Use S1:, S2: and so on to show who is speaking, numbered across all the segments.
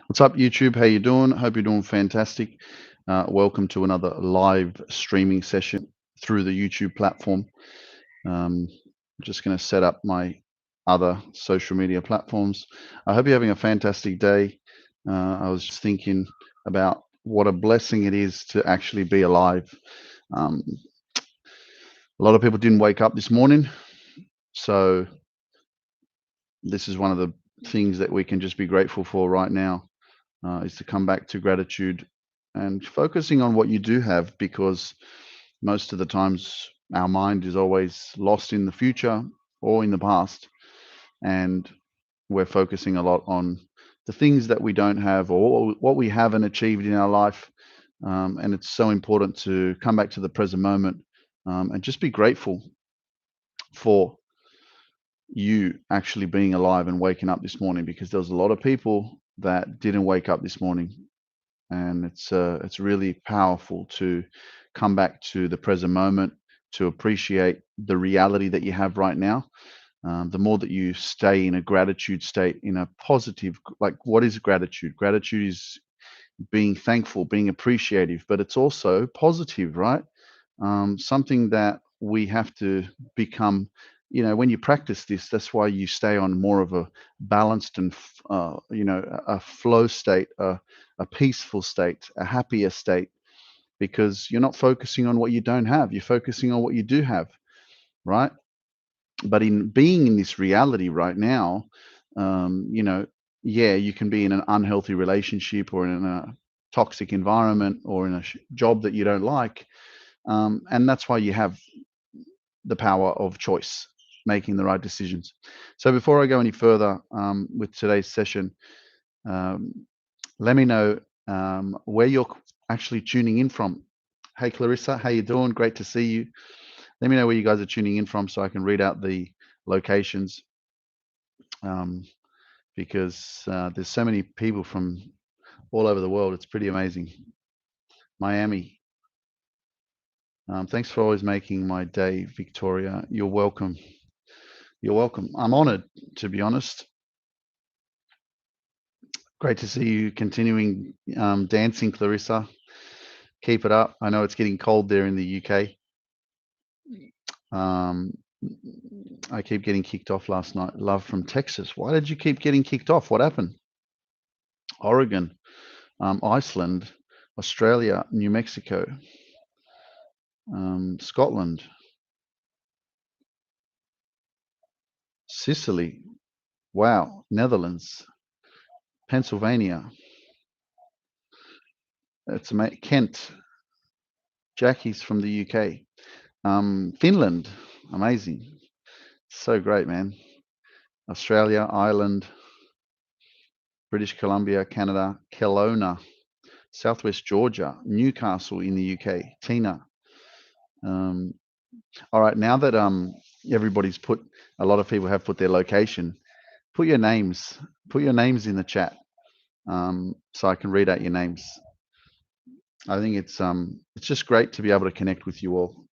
S1: What's up, YouTube? How you doing? Hope you're doing fantastic. Welcome to another live streaming session through the YouTube platform. I'm just going to set up my other social media platforms. I hope you're having a fantastic day. I was just thinking about what a blessing it is to actually be alive. Um, a lot of people didn't wake up this morning, so this is one of the things that we can just be grateful for right now. Is to come back to gratitude and focusing on what you do have, because most of the times our mind is always lost in the future or in the past, and we're focusing a lot on the things that we don't have or what we haven't achieved in our life. And it's so important to come back to the present moment, and just be grateful for you actually being alive and waking up this morning, because there's a lot of people that didn't wake up this morning, and it's really powerful to come back to the present moment, to appreciate the reality that you have right now. The more that you stay in a gratitude state, in a positive, like, what is gratitude? Gratitude is being thankful, being appreciative, but it's also positive, right? Something that we have to become. When you practice this, that's why you stay on more of a balanced and a flow state, a peaceful state, a happier state, because you're not focusing on what you don't have, you're focusing on what you do have, right? But in being in this reality right now, um, you know yeah, you can be in an unhealthy relationship, or in a toxic environment, or in a job that you don't like, and that's why you have the power of choice, making the right decisions. So before I go any further, with today's session, um, let me know where you're actually tuning in from. Hey, Clarissa, how you doing? Great to see you. Let me know where you guys are tuning in from so I can read out the locations, um, because there's so many people from all over the world. It's pretty amazing. Miami. Thanks for always making my day, Victoria. You're welcome. You're welcome. I'm honored, to be honest. Great to see you continuing dancing, Clarissa. Keep it up. I know it's getting cold there in the UK. Um, I keep getting kicked off last night. Love from Texas. Why did you keep getting kicked off? What happened? Oregon, Iceland, Australia, New Mexico, Scotland, Sicily. Wow. Netherlands, Pennsylvania. Kent. Jackie's from the UK. Finland. Amazing. So great, man. Australia, Ireland, British Columbia, Canada, Kelowna, Southwest Georgia, Newcastle in the UK. Tina. Um, all right, now that everybody's put, a lot of people have put their location. Put your names. Put your names in the chat, so I can read out your names. I think it's just great to be able to connect with you all,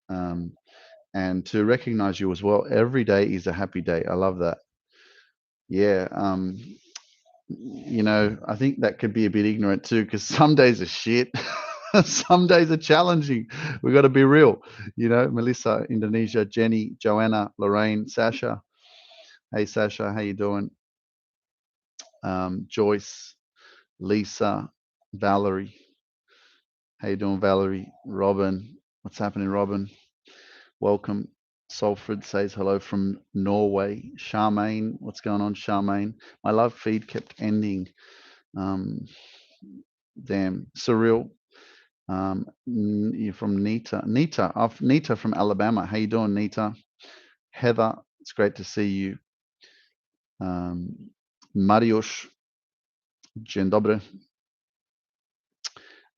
S1: and to recognize you as well. Every day is a happy day. I love that. Yeah. I think that could be a bit ignorant too, because some days are shit. Some days are challenging. We got to be real. Melissa, Indonesia, Jenny, Joanna, Lorraine, Sasha. Hey, Sasha, how you doing? Joyce, Lisa, Valerie. How you doing, Valerie? Robin, what's happening, Robin? Welcome. Salford says hello from Norway. Charmaine, what's going on, Charmaine? My love feed kept ending. Um, Damn. Surreal. You're from Nita. Nita from Alabama. How you doing, Nita? Heather, it's great to see you. Mariusz, dzień dobry.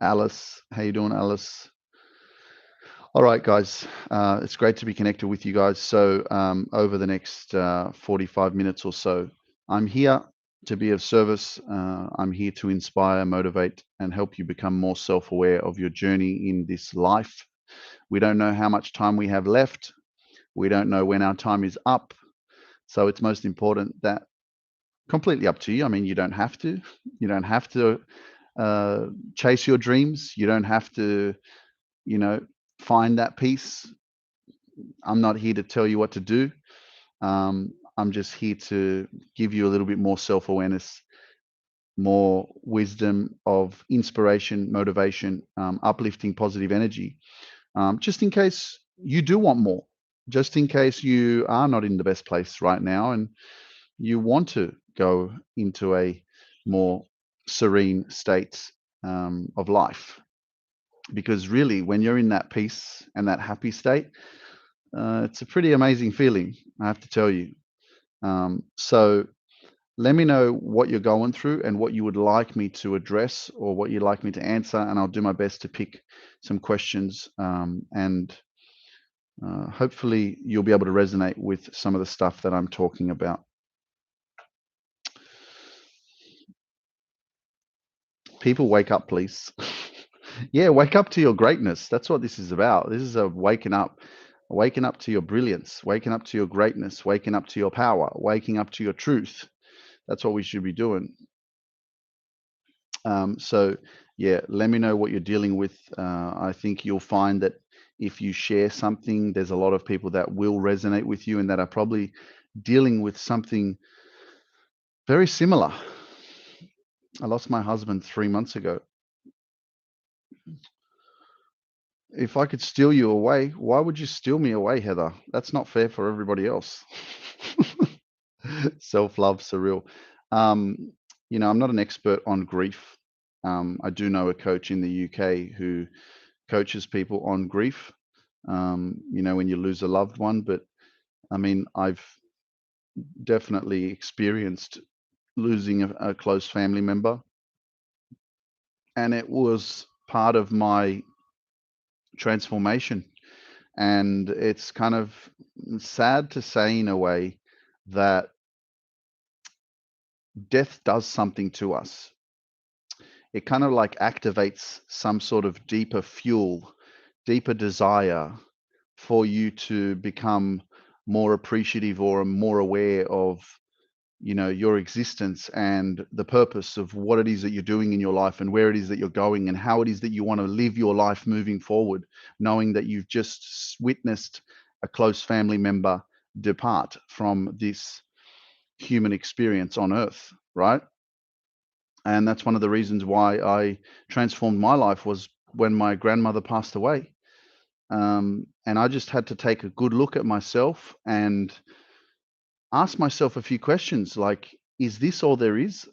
S1: Alice, how you doing, Alice? All right, guys. It's great to be connected with you guys. So over the next 45 minutes or so, I'm here to be of service. I'm here to inspire, motivate, and help you become more self-aware of your journey in this life. We don't know how much time we have left. We don't know when our time is up. So it's most important that Completely up to you. I mean, you don't have to. You don't have to chase your dreams. You don't have to, you know, find that peace. I'm not here to tell you what to do. I'm just here to give you a little bit more self-awareness, more wisdom of inspiration, motivation, uplifting positive energy, just in case you do want more, just in case you are not in the best place right now and you want to go into a more serene state of life. Because really, when you're in that peace and that happy state, it's a pretty amazing feeling, I have to tell you. So let me know what you're going through and what you would like me to address or what you'd like me to answer, and I'll do my best to pick some questions, and hopefully you'll be able to resonate with some of the stuff that I'm talking about. People, wake up, please. Yeah, wake up to your greatness. That's what this is about. This is a waking up to your brilliance, waking up to your greatness, waking up to your power, waking up to your truth. That's what we should be doing. So yeah, let me know what you're dealing with. I think you'll find that if you share something, there's a lot of people that will resonate with you and that are probably dealing with something very similar. I lost my husband 3 months ago. If I could steal you away, why would you steal me away, Heather? That's not fair for everybody else. Self-love, surreal. I'm not an expert on grief. I do know a coach in the UK who coaches people on grief, when you lose a loved one. But I mean, I've definitely experienced losing a close family member, and it was part of my transformation. And it's kind of sad to say, in a way, that death does something to us. It kind of like activates some sort of deeper fuel, deeper desire for you to become more appreciative or more aware of your existence and the purpose of what it is that you're doing in your life and where it is that you're going and how it is that you want to live your life moving forward, knowing that you've just witnessed a close family member depart from this human experience on earth, right? And that's one of the reasons why I transformed my life, was when my grandmother passed away. And I just had to take a good look at myself and ask myself a few questions like, is this all there is?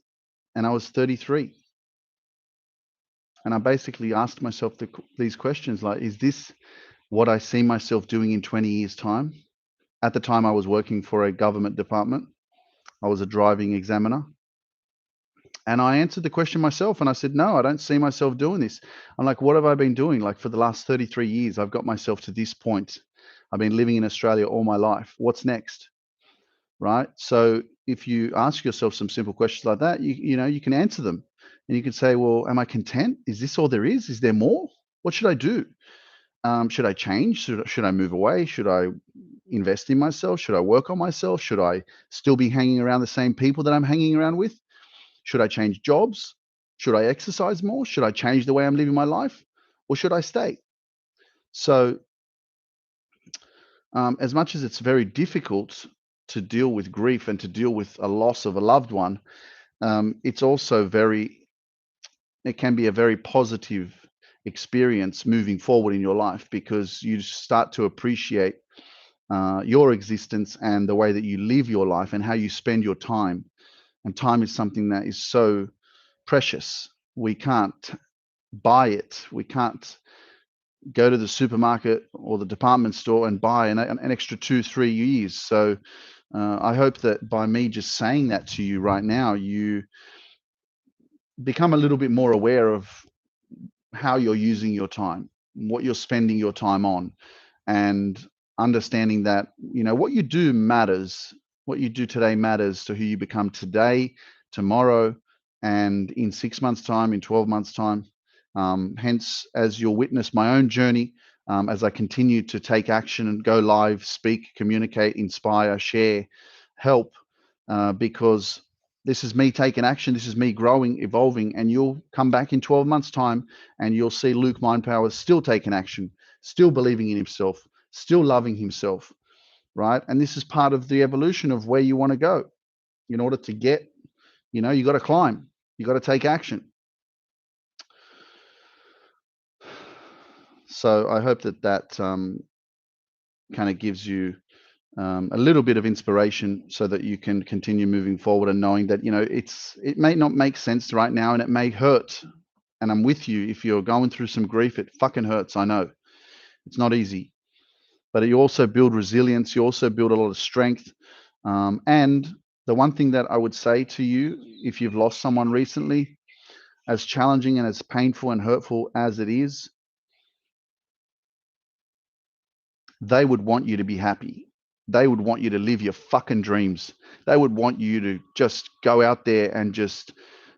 S1: And I was 33. And I basically asked myself these questions like, is this what I see myself doing in 20 years' time? At the time, I was working for a government department. I was a driving examiner. And I answered the question myself and I said, no, I don't see myself doing this. I'm like, what have I been doing? Like, for the last 33 years, I've got myself to this point. I've been living in Australia all my life. What's next? Right? So if you ask yourself some simple questions like that, you can answer them, and you can say, well, am I content? Is this all there is? Is there more? What should I do? Should I change? Should I move away? Should I invest in myself? Should I work on myself? Should I still be hanging around the same people that I'm hanging around with? Should I change jobs? Should I exercise more? Should I change the way I'm living my life? Or should I stay? So, as much as it's very difficult to deal with grief and to deal with a loss of a loved one, it's also it can be a very positive experience moving forward in your life, because you start to appreciate your existence and the way that you live your life and how you spend your time. And time is something that is so precious. We can't buy it. We can't go to the supermarket or the department store and buy an extra 2-3 years. So I hope that by me just saying that to you right now, you become a little bit more aware of how you're using your time, what you're spending your time on, and understanding that, what you do matters. What you do today matters to who you become today, tomorrow, and in 6 months' time, in 12 months' time. Hence, as you'll witness my own journey, as I continue to take action and go live, speak, communicate, inspire, share, help, because This is me taking action. This is me growing, evolving, and you'll come back in 12 months' time and you'll see Lukemindpower still taking action, still believing in himself, still loving himself, right? And this is part of the evolution of where you want to go. In order to get, you got to climb, you got to take action. So I hope that kind of gives you a little bit of inspiration so that you can continue moving forward and knowing that, it may not make sense right now and it may hurt. And I'm with you. If you're going through some grief, it fucking hurts. I know it's not easy, but you also build resilience. You also build a lot of strength. And the one thing that I would say to you, if you've lost someone recently, as challenging and as painful and hurtful as it is, they would want you to be happy. They would want you to live your fucking dreams. They would want you to just go out there and just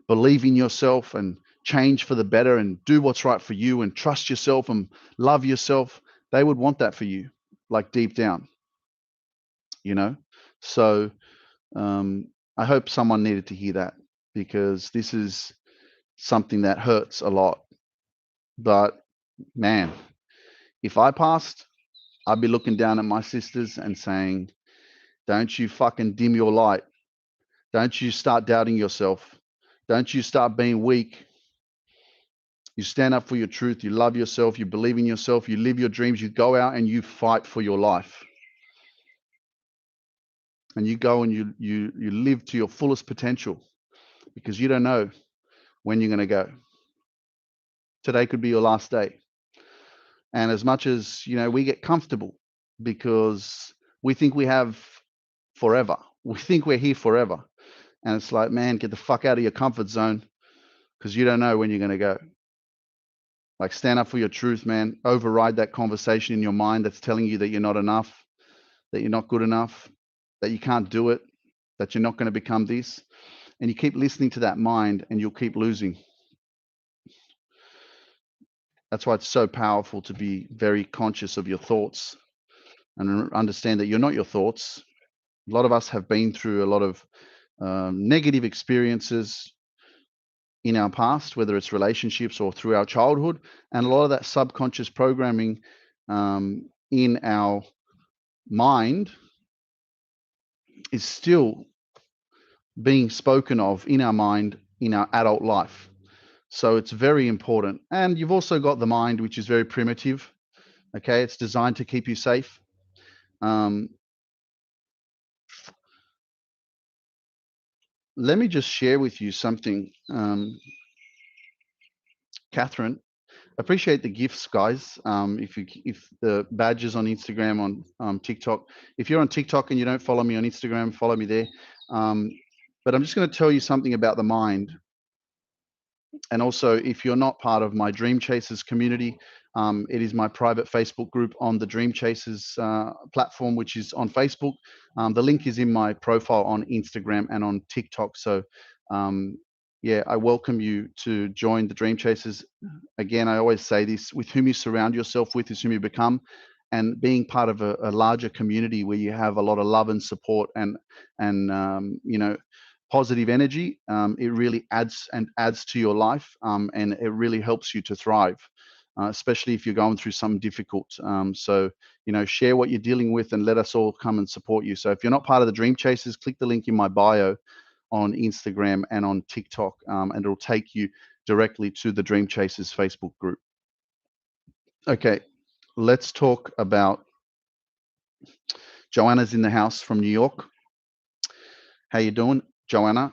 S1: believe in yourself and change for the better and do what's right for you and trust yourself and love yourself. They would want that for you, like deep down, you know? So I hope someone needed to hear that, because this is something that hurts a lot. But man, if I passed, I'd be looking down at my sisters and saying, don't you fucking dim your light. Don't you start doubting yourself. Don't you start being weak. You stand up for your truth. You love yourself. You believe in yourself. You live your dreams. You go out and you fight for your life. And you go and you live to your fullest potential, because you don't know when you're going to go. Today could be your last day. And as much as, we get comfortable because we think we have forever. We think we're here forever. And it's like, man, get the fuck out of your comfort zone, because you don't know when you're going to go. Like, stand up for your truth, man. Override that conversation in your mind that's telling you that you're not enough, that you're not good enough, that you can't do it, that you're not going to become this. And you keep listening to that mind and you'll keep losing. That's why it's so powerful to be very conscious of your thoughts and understand that you're not your thoughts. A lot of us have been through a lot of negative experiences in our past, whether it's relationships or through our childhood. And a lot of that subconscious programming in our mind is still being spoken of in our mind in our adult life. So it's very important. And you've also got the mind, which is very primitive. Okay, it's designed to keep you safe. Let me just share with you something, Catherine. Appreciate the gifts, guys. If the badges on Instagram, on TikTok. If you're on TikTok and you don't follow me on Instagram, follow me there. But I'm just going to tell you something about the mind. And also, if you're not part of my Dream Chasers community, it is my private Facebook group on the Dream Chasers platform, which is on Facebook. The link is in my profile on Instagram and on TikTok. So yeah, I welcome you to join the Dream Chasers. Again, I always say this: with whom you surround yourself with is whom you become. And being part of a larger community where you have a lot of love and support and positive energy, it really adds to your life, and it really helps you to thrive, especially if you're going through something difficult. So share what you're dealing with and let us all come and support you. So if you're not part of the Dream Chasers, click the link in my bio on Instagram and on TikTok, and it'll take you directly to the Dream Chasers Facebook group. Okay, let's talk about Joanna's in the house from New York. How you doing, Joanna?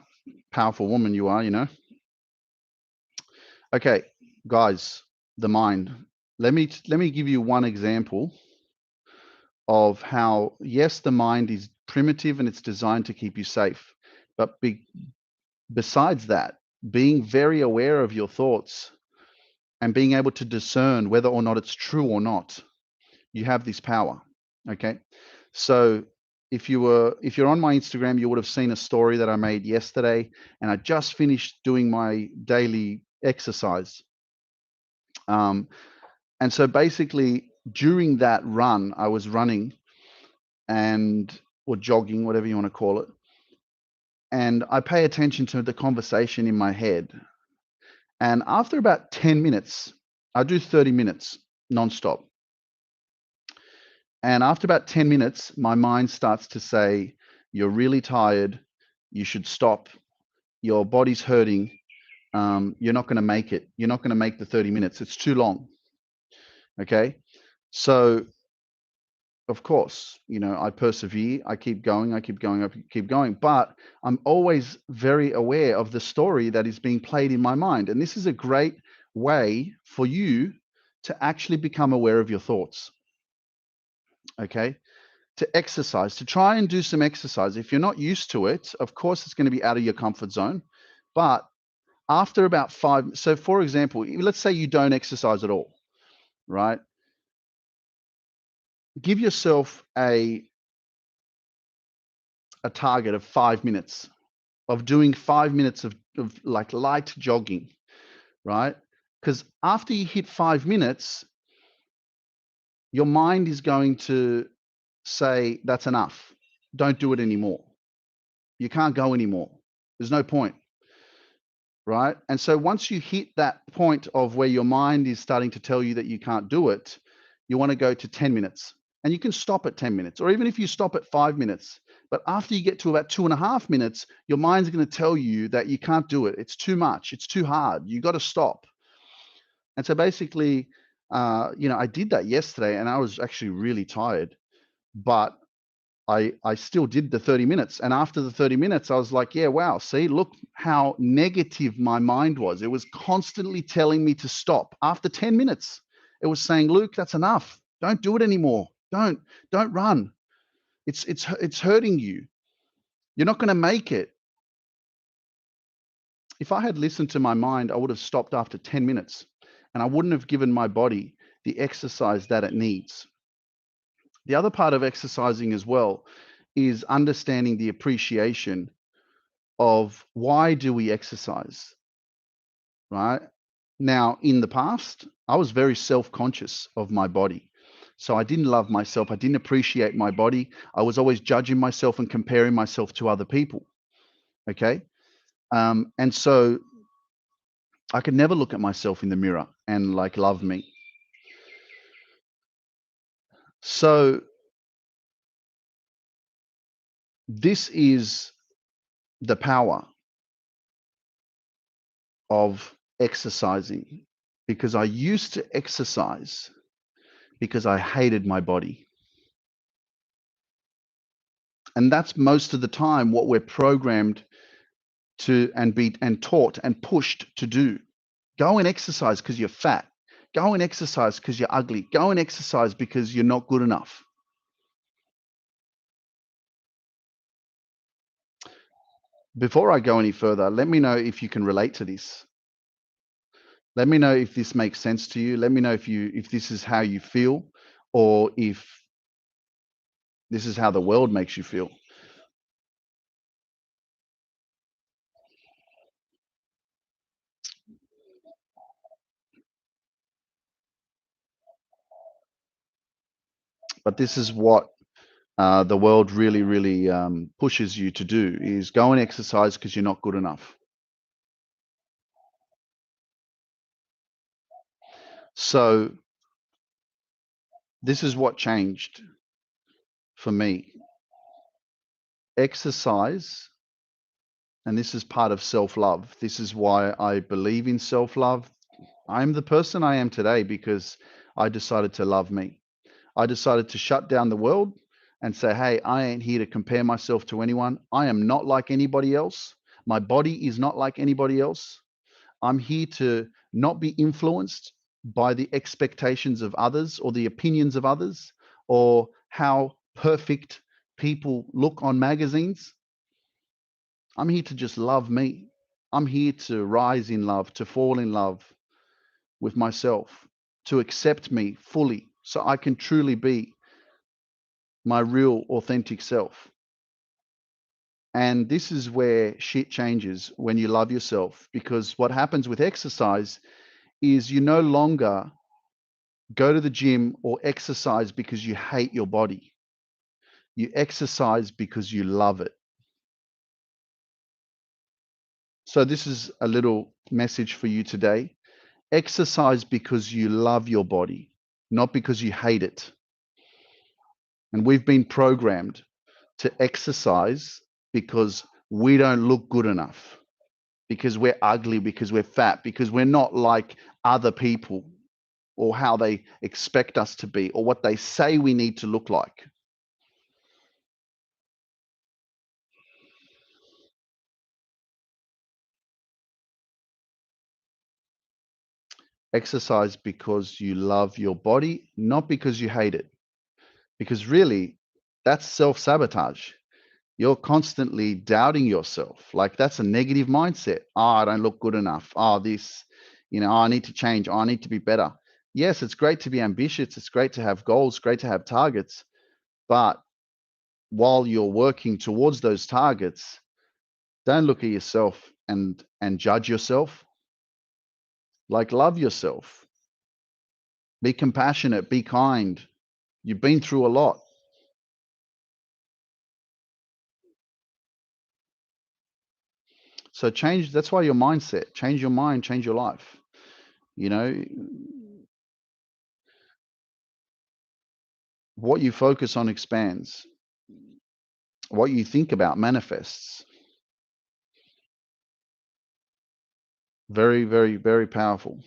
S1: Powerful woman you are, Okay, guys, the mind. Let me give you one example of how, yes, the mind is primitive and it's designed to keep you safe. But besides that, being very aware of your thoughts and being able to discern whether or not it's true or not, you have this power. Okay. So if you're on my Instagram, you would have seen a story that I made yesterday, and I just finished doing my daily exercise. And so basically during that run, I was running or jogging, whatever you want to call it. and I pay attention to the conversation in my head. And after about 10 minutes, I do 30 minutes nonstop. And after about 10 minutes, my mind starts to say, you're really tired. You should stop. Your body's hurting. You're not going to make it. You're not going to make the 30 minutes. It's too long. Okay. So, of course, I persevere. I keep going. I keep going. I keep going. But I'm always very aware of the story that is being played in my mind. And this is a great way for you to actually become aware of your thoughts. Okay. To exercise, to try and do some exercise. If you're not used to it, of course, it's going to be out of your comfort zone. But after about so for example, let's say you don't exercise at all, right? Give yourself a target of 5 minutes of doing 5 minutes of like light jogging, right? Because after you hit 5 minutes, your mind is going to say, that's enough. Don't do it anymore. You can't go anymore. There's no point. Right. And so once you hit that point of where your mind is starting to tell you that you can't do it, you want to go to 10 minutes, and you can stop at 10 minutes, or even if you stop at 5 minutes. But after you get to about 2.5 minutes, your mind's going to tell you that you can't do it. It's too much. It's too hard. You got to stop. And so basically, I did that yesterday, and I was actually really tired, but I still did the 30 minutes. And after the 30 minutes, I was like, yeah, wow, see, look how negative my mind was. It was constantly telling me to stop. After 10 minutes, it was saying, Luke, that's enough. Don't do it anymore. Don't run. It's hurting you. You're not going to make it. If I had listened to my mind, I would have stopped after 10 minutes, and I wouldn't have given my body the exercise that it needs. The other part of exercising as well is understanding the appreciation of why do we exercise, right? Now, in the past, I was very self-conscious of my body. So I didn't love myself. I didn't appreciate my body. I was always judging myself and comparing myself to other people. Okay. And so I could never look at myself in the mirror and like love me. So this is the power of exercising, because I used to exercise because I hated my body. And that's most of the time what we're programmed to and be and taught and pushed to do. Go and exercise because you're fat. Go and exercise because you're ugly. Go and exercise because you're not good enough. Before I go any further, let me know if you can relate to this. Let me know if this makes sense to you. Let me know if this is how you feel, or if this is how the world makes you feel. But this is what the world really, really pushes you to do, is go and exercise because you're not good enough. So this is what changed for me. Exercise, and this is part of self-love. This is why I believe in self-love. I'm the person I am today because I decided to love me. I decided to shut down the world and say, hey, I ain't here to compare myself to anyone. I am not like anybody else. My body is not like anybody else. I'm here to not be influenced by the expectations of others or the opinions of others or how perfect people look on magazines. I'm here to just love me. I'm here to rise in love, to fall in love with myself, to accept me fully so I can truly be my real authentic self. And this is where shit changes when you love yourself, because what happens with exercise is you no longer go to the gym or exercise because you hate your body. You exercise because you love it. So this is a little message for you today. Exercise because you love your body, not because you hate it. And we've been programmed to exercise because we don't look good enough, because we're ugly, because we're fat, because we're not like other people, or how they expect us to be, or what they say we need to look like. Exercise because you love your body, not because you hate it. Because really, that's self-sabotage. You're constantly doubting yourself. Like, that's a negative mindset. Oh, I don't look good enough. Oh, this, I need to change. Oh, I need to be better. Yes, it's great to be ambitious. It's great to have goals, great to have targets. But while you're working towards those targets, don't look at yourself and judge yourself. Like, love yourself. Be compassionate, be kind. You've been through a lot. So change, that's why your mindset, change your mind, change your life. You know, what you focus on expands. What you think about manifests. Very, very, very powerful.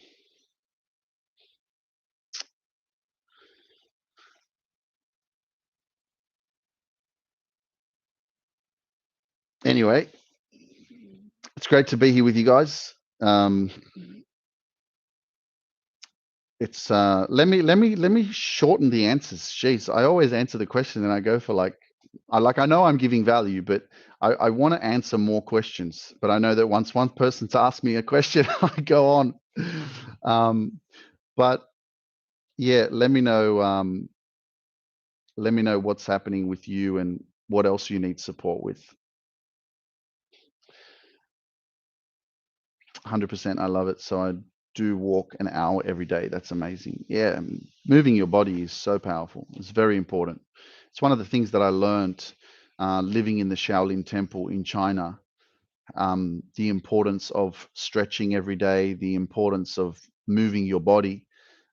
S1: Anyway, it's great to be here with you guys. It's let me shorten the answers. Jeez, I always answer the question and I go for like I know I'm giving value, but I want to answer more questions. But I know that once one person's asked me a question, I go on. But yeah, let me know what's happening with you and what else you need support with. 100%, I love it. So I do walk an hour every day. That's amazing. Yeah, moving your body is so powerful. It's very important. It's one of the things that I learned living in the Shaolin Temple in China. The importance of stretching every day, the importance of moving your body.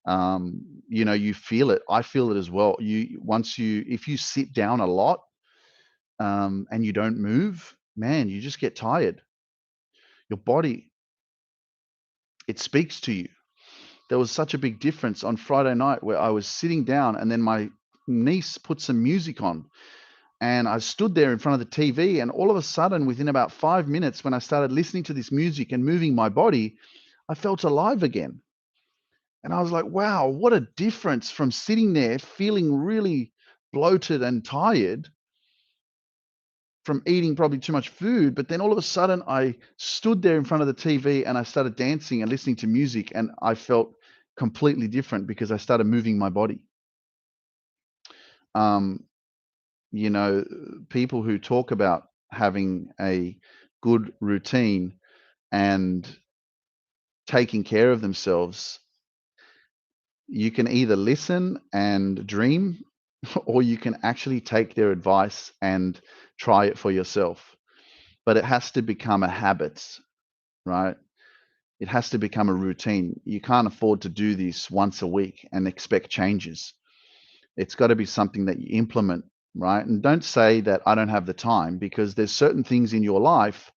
S1: You feel it. I feel it as well. If you sit down a lot and you don't move, man, you just get tired. Your body, it speaks to you. There was such a big difference on Friday night where I was sitting down and then my niece put some music on and I stood there in front of the TV, and all of a sudden, within about 5 minutes, when I started listening to this music and moving my body, I felt alive again. And I was like, wow, what a difference from sitting there feeling really bloated and tired from eating probably too much food. But then all of a sudden, I stood there in front of the TV and I started dancing and listening to music, and I felt completely different because I started moving my body. Um, you know, People who talk about having a good routine and taking care of themselves, you can either listen and dream, or you can actually take their advice and try it for yourself. But it has to become a habit, right? It has to become a routine. You can't afford to do this once a week and expect changes. It's got to be something that you implement, right? And don't say that I don't have the time, because there's certain things in your life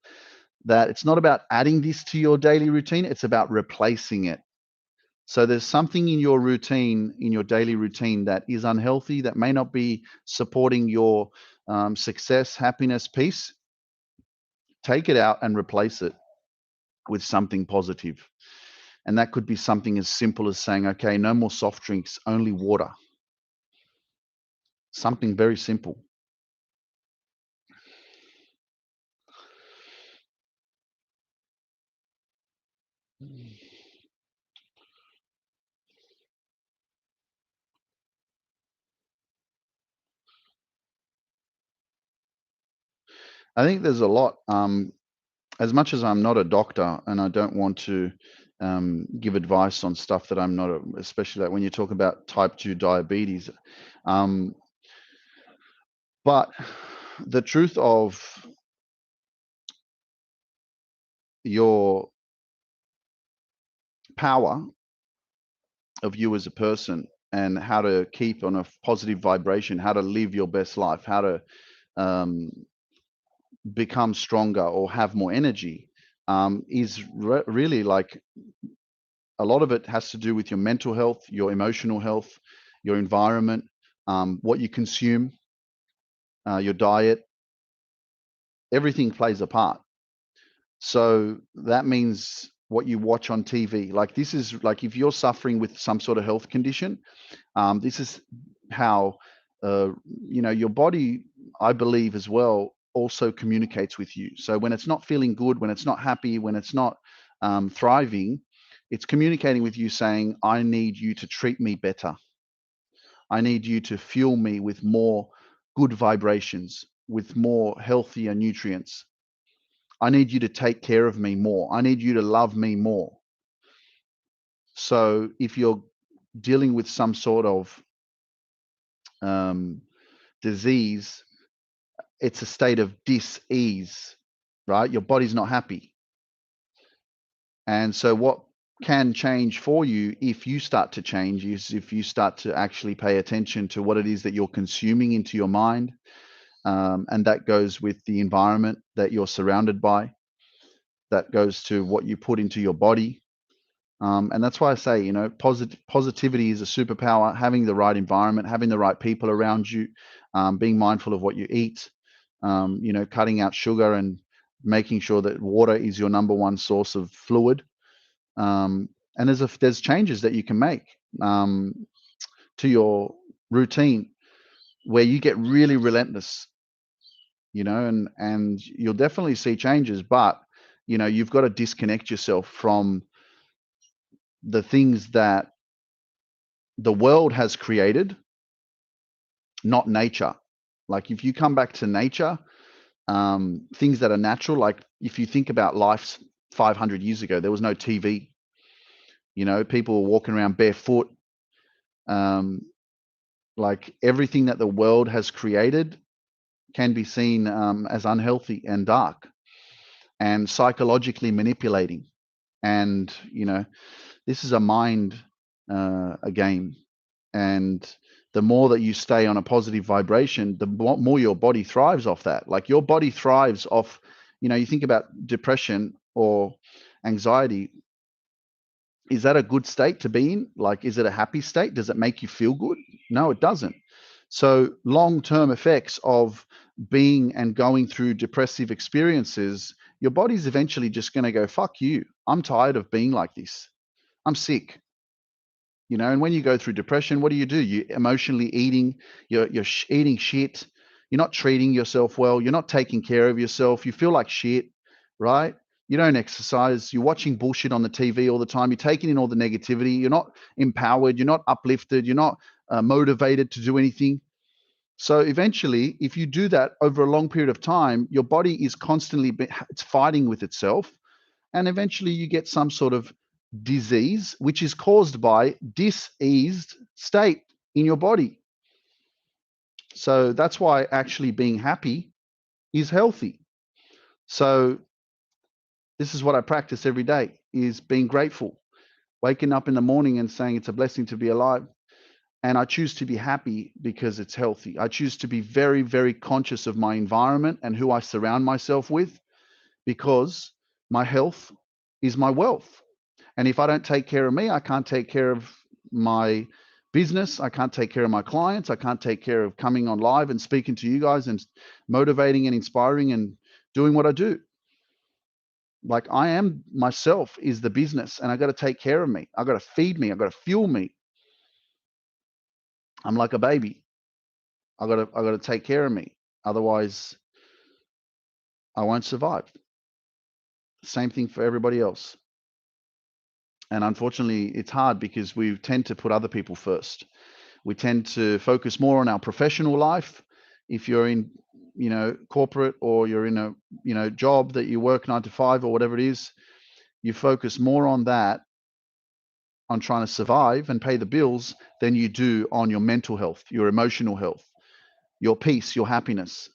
S1: that it's not about adding this to your daily routine, it's about replacing it. So there's something in your routine, in your daily routine, that is unhealthy, that may not be supporting your success, happiness, peace. Take it out and replace it with something positive. And that could be something as simple as saying, okay, no more soft drinks, only water. Something very simple. I think there's a lot. As much as I'm not a doctor and I don't want to give advice on stuff that I'm not, especially like when you talk about type 2 diabetes. Um, but the truth of your power of you as a person and how to keep on a positive vibration, how to live your best life, how to um, become stronger or have more energy, is really like a lot of it has to do with your mental health, your emotional health, your environment, what you consume, your diet. Everything plays a part. So that means what you watch on TV. Like this is like if you're suffering with some sort of health condition, this is how your body, I believe as well, also communicates with you. So when it's not feeling good, when it's not happy, when it's not thriving, it's communicating with you saying, I need you to treat me better. I need you to fuel me with more good vibrations, with more healthier nutrients. I need you to take care of me more. I need you to love me more. So if you're dealing with some sort of disease, it's a state of dis-ease, right? Your body's not happy. And so what can change for you if you start to change is if you start to actually pay attention to what it is that you're consuming into your mind. And that goes with the environment that you're surrounded by. That goes to what you put into your body. And that's why I say, positivity is a superpower. Having the right environment, having the right people around you, being mindful of what you eat, cutting out sugar and making sure that water is your number one source of fluid. And there's changes that you can make to your routine where you get really relentless, and you'll definitely see changes, but you've got to disconnect yourself from the things that the world has created, not nature. Like if you come back to nature, things that are natural, like if you think about life 500 years ago, there was no TV. People were walking around barefoot. Like everything that the world has created can be seen as unhealthy and dark and psychologically manipulating. And this is a mind a game. And the more that you stay on a positive vibration, the more your body thrives off that. Like your body thrives off, you think about depression or anxiety. Is that a good state to be in? Like, is it a happy state? Does it make you feel good? No, it doesn't. So long-term effects of being and going through depressive experiences, your body's eventually just going to go, fuck you. I'm tired of being like this. I'm sick. And when you go through depression, what do? You emotionally eating, you're eating shit. You're not treating yourself well. You're not taking care of yourself. You feel like shit, right? You don't exercise. You're watching bullshit on the TV all the time. You're taking in all the negativity. You're not empowered. You're not uplifted. You're not motivated to do anything. So eventually, if you do that over a long period of time, your body is constantly it's fighting with itself, and eventually you get some sort of disease, which is caused by diseased state in your body. So that's why actually being happy is healthy. So this is what I practice every day, is being grateful, waking up in the morning and saying it's a blessing to be alive. And I choose to be happy because it's healthy. I choose to be very, very conscious of my environment and who I surround myself with, because my health is my wealth. And if I don't take care of me, I can't take care of my business. I can't take care of my clients. I can't take care of coming on live and speaking to you guys and motivating and inspiring and doing what I do. Like I am myself is the business, and I got to take care of me. I got to feed me. I got to fuel me. I'm like a baby. I got to take care of me. Otherwise, I won't survive. Same thing for everybody else. And unfortunately, it's hard because we tend to put other people first. We tend to focus more on our professional life. If you're in, corporate, or you're in a, job that you work 9 to 5 or whatever it is, you focus more on that, on trying to survive and pay the bills, than you do on your mental health, your emotional health, your peace, your happiness.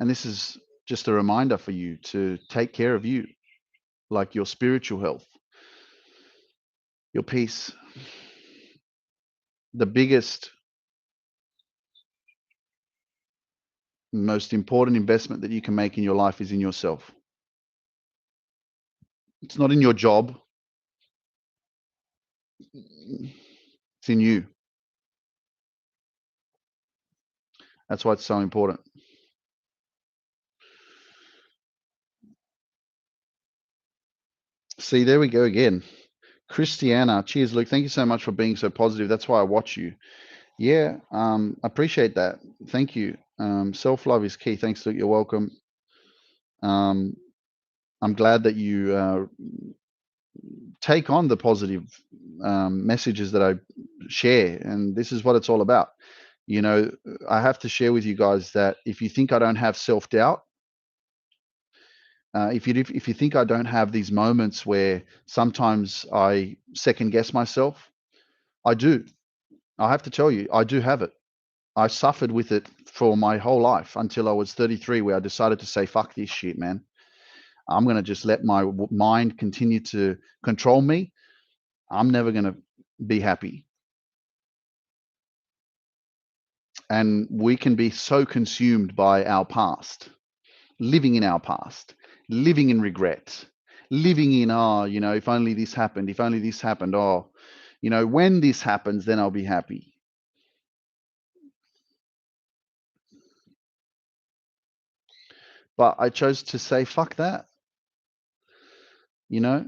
S1: And this is just a reminder for you to take care of you, like your spiritual health, your peace. The biggest, most important investment that you can make in your life is in yourself. It's not in your job, it's in you. That's why it's so important. See, there we go again. Christiana, cheers, Luke. Thank you so much for being so positive. That's why I watch you. Yeah, appreciate that. Thank you. Self-love is key. Thanks, Luke. You're welcome. I'm glad that you take on the positive messages that I share, and this is what it's all about. You know, I have to share with you guys that if you think I don't have self-doubt, if you think I don't have these moments where sometimes I second guess myself, I do. I have to tell you, I do have it. I suffered with it for my whole life until I was 33, where I decided to say, fuck this shit, man. I'm going to just let my mind continue to control me. I'm never going to be happy. And we can be so consumed by our past, living in our past, living in regret, living in, oh, you know, if only this happened, if only this happened, oh, you know, when this happens, then I'll be happy. But I chose to say, fuck that. You know,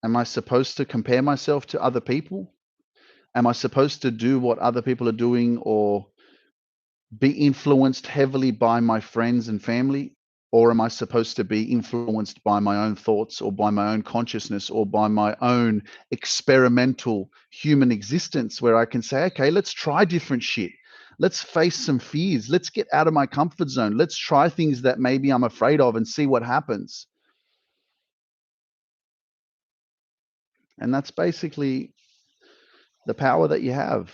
S1: am I supposed to compare myself to other people? Am I supposed to do what other people are doing or be influenced heavily by my friends and family? Or am I supposed to be influenced by my own thoughts or by my own consciousness or by my own experimental human existence, where I can say, okay, let's try different shit. Let's face some fears. Let's get out of my comfort zone. Let's try things that maybe I'm afraid of and see what happens. And that's basically the power that you have.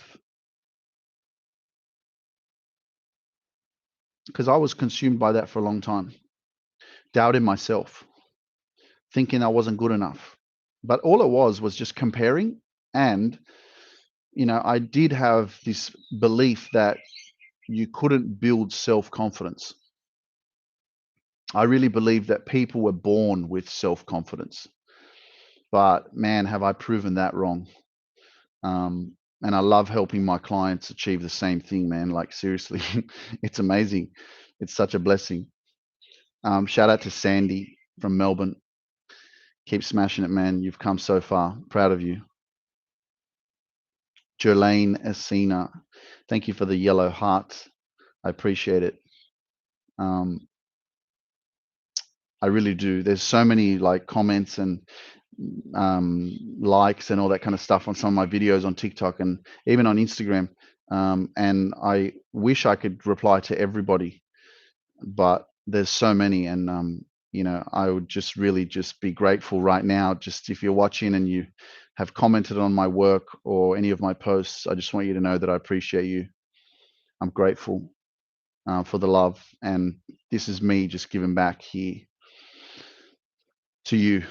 S1: Because I was consumed by that for a long time, doubting myself, thinking I wasn't good enough. But all it was just comparing. And, you know, I did have this belief that you couldn't build self-confidence. I really believed that people were born with self-confidence. But man, have I proven that wrong. And I love helping my clients achieve the same thing, man. Like, seriously, it's amazing. It's such a blessing. Shout out to Sandy from Melbourne. Keep smashing it, man. You've come so far. Proud of you. Jolene Essina, thank you for the yellow heart. I appreciate it. I really do. There's so many like comments and likes and all that kind of stuff on some of my videos on TikTok and even on Instagram. And I wish I could reply to everybody, but there's so many. And you know, I would just really just be grateful right now. Just if you're watching and you have commented on my work or any of my posts, I just want you to know that I appreciate you. I'm grateful for the love, and this is me just giving back here to you.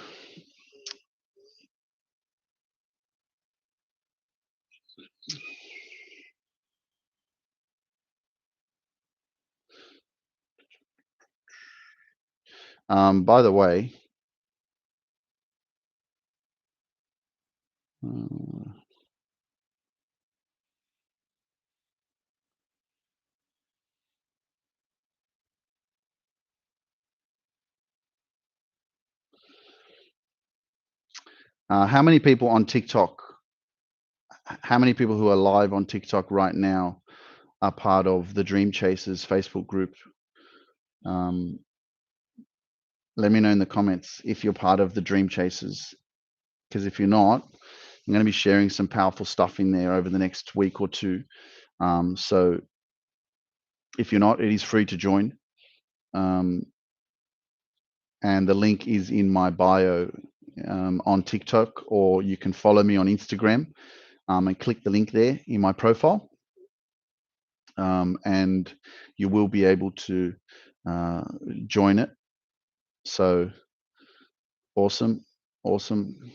S1: By the way, how many people on TikTok, how many people who are live on TikTok right now are part of the Dream Chasers Facebook group? Let me know in the comments if you're part of the Dream Chasers, because if you're not, I'm going to be sharing some powerful stuff in there over the next week or two. So if you're not, it is free to join. And the link is in my bio on TikTok, or you can follow me on Instagram and click the link there in my profile. And you will be able to uh, join it. So awesome, awesome.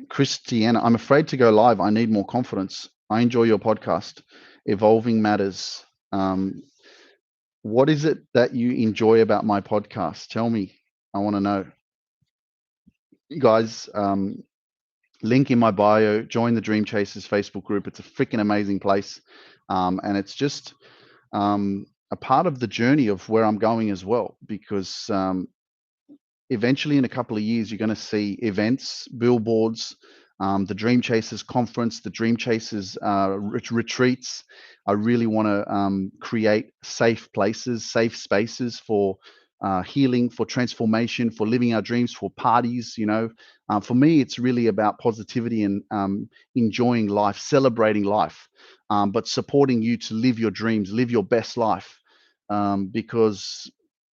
S1: Christiana, I'm afraid to go live. I need more confidence. I enjoy your podcast, Evolving Matters. What is it that you enjoy about my podcast? Tell me. I want to know. You guys, link in my bio, join the Dream Chasers Facebook group. It's a freaking amazing place. And it's just a part of the journey of where I'm going as well, because eventually in a couple of years, you're going to see events, billboards, the Dream Chasers conference, the Dream Chasers retreats. I really want to create safe places, safe spaces for healing, for transformation, for living our dreams, for parties. For me, it's really about positivity and enjoying life, celebrating life, but supporting you to live your dreams, live your best life. Because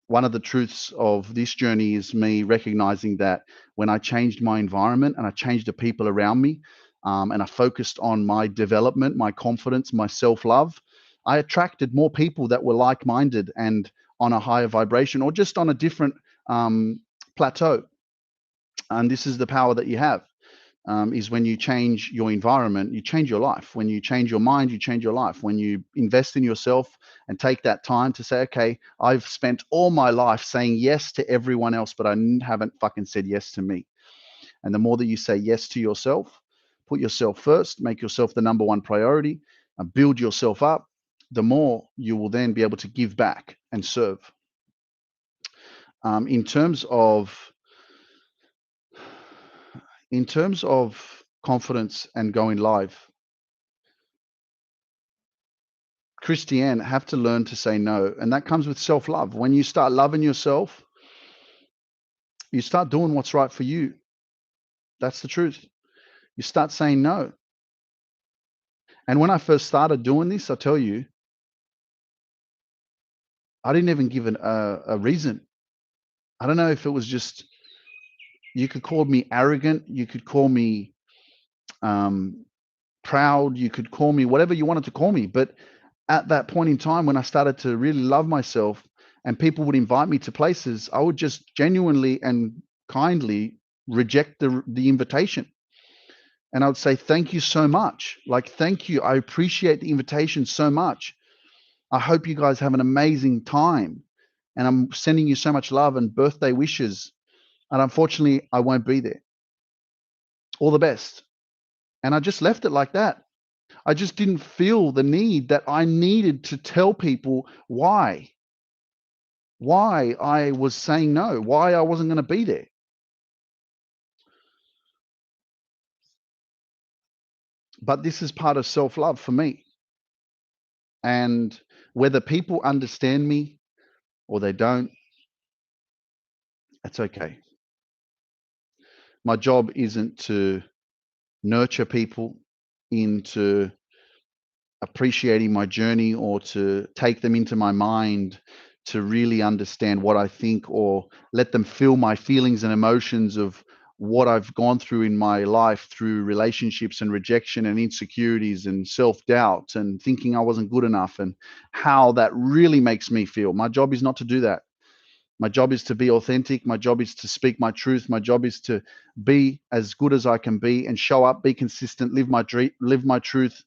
S1: one of the truths of this journey is me recognizing that when I changed my environment and I changed the people around me, and I focused on my development, my confidence, my self-love, I attracted more people that were like-minded and on a higher vibration, or just on a different plateau. And this is the power that you have. Is when you change your environment, you change your life. When you change your mind, you change your life. When you invest in yourself and take that time to say, okay, I've spent all my life saying yes to everyone else, but I haven't fucking said yes to me. And the more that you say yes to yourself, put yourself first, make yourself the number one priority, and build yourself up, the more you will then be able to give back and serve. In terms of confidence and going live, Christiane have to learn to say no. And that comes with self-love. When you start loving yourself, you start doing what's right for you. That's the truth. You start saying no. And when I first started doing this, I tell you, I didn't even give a reason. I don't know if it was just, you could call me arrogant, you could call me proud, you could call me whatever you wanted to call me. But at that point in time, when I started to really love myself and people would invite me to places, I would just genuinely and kindly reject the invitation. And I would say, thank you so much. Like, thank you. I appreciate the invitation so much. I hope you guys have an amazing time. And I'm sending you so much love and birthday wishes. And unfortunately, I won't be there. All the best. And I just left it like that. I just didn't feel the need that I needed to tell people why I was saying no, why I wasn't going to be there. But this is part of self-love for me. And whether people understand me or they don't, that's okay. My job isn't to nurture people into appreciating my journey or to take them into my mind to really understand what I think or let them feel my feelings and emotions of what I've gone through in my life through relationships and rejection and insecurities and self-doubt and thinking I wasn't good enough and how that really makes me feel. My job is not to do that. My job is to be authentic. My job is to speak my truth. My job is to be as good as I can be and show up, be consistent, live my dream, live my truth,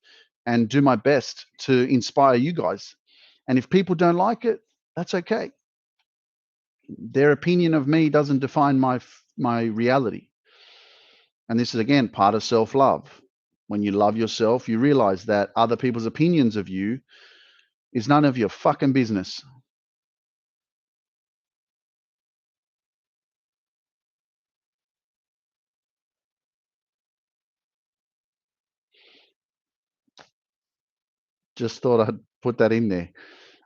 S1: and do my best to inspire you guys. And if people don't like it, that's okay. Their opinion of me doesn't define my reality. And this is again part of self-love. When you love yourself, you realize that other people's opinions of you is none of your fucking business. Just thought I'd put that in there.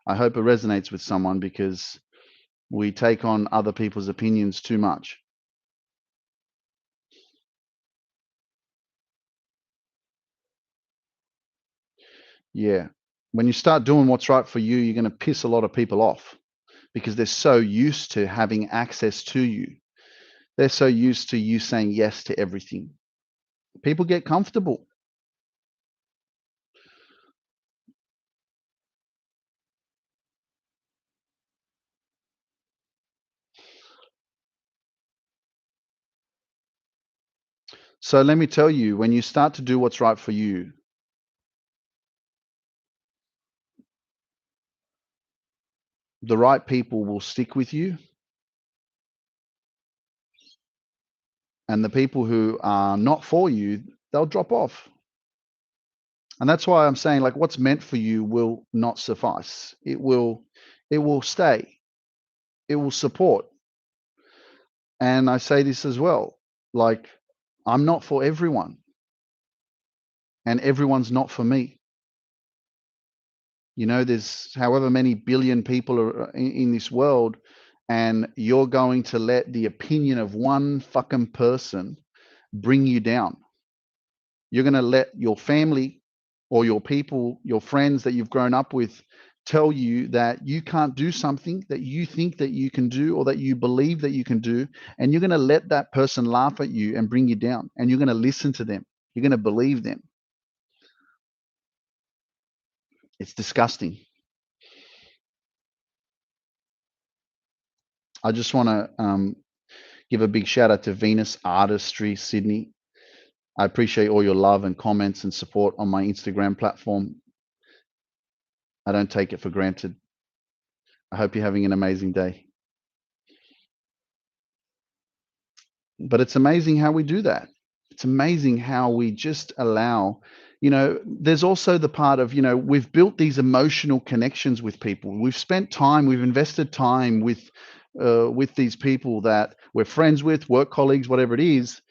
S1: I hope it resonates with someone because we take on other people's opinions too much. Yeah. When you start doing what's right for you, you're going to piss a lot of people off because they're so used to having access to you. They're so used to you saying yes to everything. People get comfortable. So let me tell you, when you start to do what's right for you, the right people will stick with you, and the people who are not for you, they'll drop off. And that's why I'm saying, like, what's meant for you will not suffice. It will stay. It will support. And I say this as well, like, I'm not for everyone, and everyone's not for me. There's however many billion people are in this world, and you're going to let the opinion of one fucking person bring you down. You're going to let your family or your people, your friends that you've grown up with, tell you that you can't do something that you think that you can do or that you believe that you can do. And you're going to let that person laugh at you and bring you down. And you're going to listen to them. You're going to believe them. It's disgusting. I just want to give a big shout out to Venus Artistry Sydney. I appreciate all your love and comments and support on my Instagram platform. I don't take it for granted. I hope you're having an amazing day. But it's amazing how we do that. It's amazing how we just allow, there's also the part of, we've built these emotional connections with people. We've spent time, we've invested time with these people that we're friends with, work colleagues, whatever it is.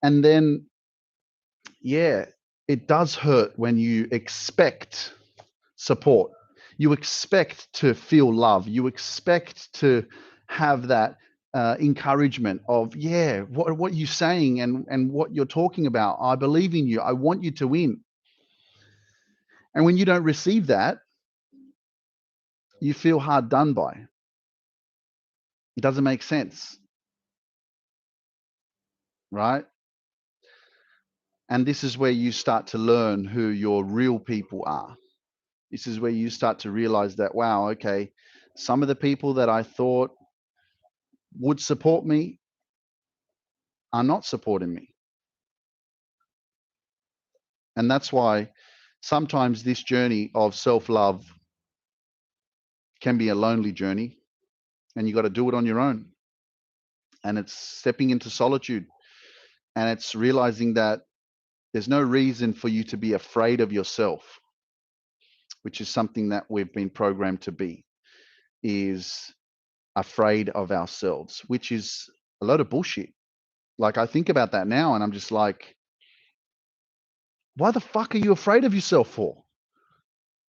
S1: And then, yeah, it does hurt when you expect support. You expect to feel love. You expect to have that encouragement of, yeah, what you're saying and what you're talking about. I believe in you. I want you to win. And when you don't receive that, you feel hard done by. It doesn't make sense, right? And this is where you start to learn who your real people are. This is where you start to realize that, wow, okay, some of the people that I thought would support me are not supporting me. And that's why sometimes this journey of self-love can be a lonely journey, and you got to do it on your own. And it's stepping into solitude, and it's realizing that there's no reason for you to be afraid of yourself, which is something that we've been programmed to be, is afraid of ourselves, which is a load of bullshit. Like, I think about that now and I'm just like, why the fuck are you afraid of yourself for?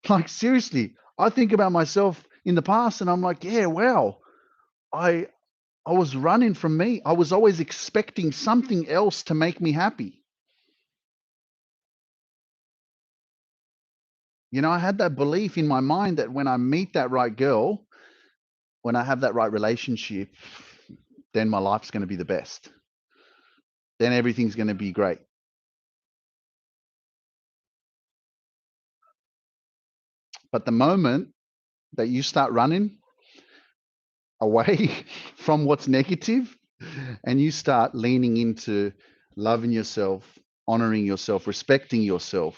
S1: Like, seriously, I think about myself in the past and I'm like, yeah, wow, I I was running from me. I was always expecting something else to make me happy. I had that belief in my mind that when I meet that right girl, when I have that right relationship, then my life's going to be the best. Then everything's going to be great. But the moment that you start running away from what's negative and you start leaning into loving yourself, honoring yourself, respecting yourself,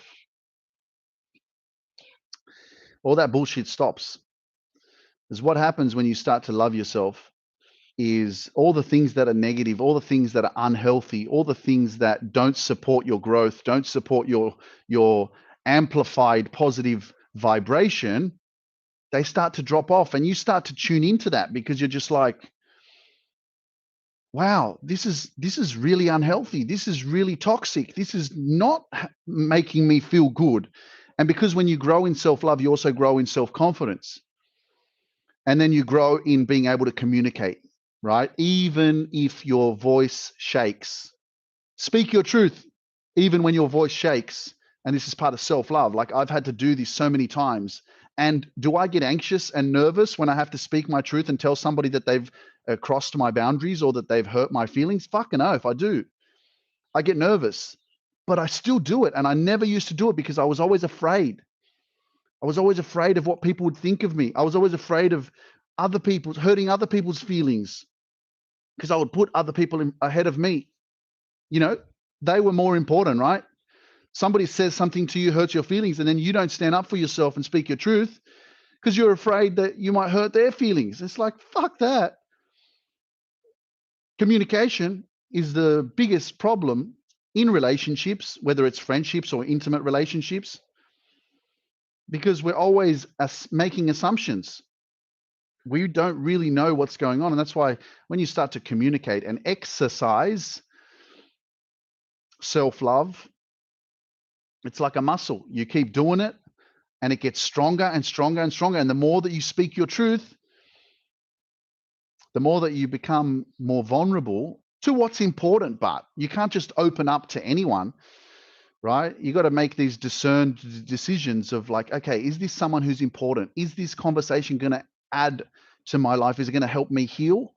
S1: all that bullshit stops. Because what happens when you start to love yourself is all the things that are negative, all the things that are unhealthy, all the things that don't support your growth, don't support your amplified positive vibration, they start to drop off, and you start to tune into that because you're just like, wow, this is really unhealthy. This is really toxic. This is not making me feel good. And because when you grow in self-love, you also grow in self-confidence. And then you grow in being able to communicate, right? Even if your voice shakes, speak your truth, even when your voice shakes. And this is part of self-love. Like, I've had to do this so many times. And do I get anxious and nervous when I have to speak my truth and tell somebody that they've crossed my boundaries or that they've hurt my feelings? Fucking oath, I do. I get nervous, but I still do it. And I never used to do it because I was always afraid. I was always afraid of what people would think of me. I was always afraid of hurting other people's feelings because I would put other people ahead of me, you know? They were more important, right? Somebody says something to you, hurts your feelings, and then you don't stand up for yourself and speak your truth because you're afraid that you might hurt their feelings. It's like, fuck that. Communication is the biggest problem in relationships, whether it's friendships or intimate relationships, because we're always making assumptions. We don't really know what's going on. And that's why when you start to communicate and exercise self-love, it's like a muscle. You keep doing it and it gets stronger and stronger and stronger. And the more that you speak your truth, the more that you become more vulnerable to what's important. But you can't just open up to anyone, right? You got to make these discerned decisions of like, okay, is this someone who's important? Is this conversation going to add to my life? Is it going to help me heal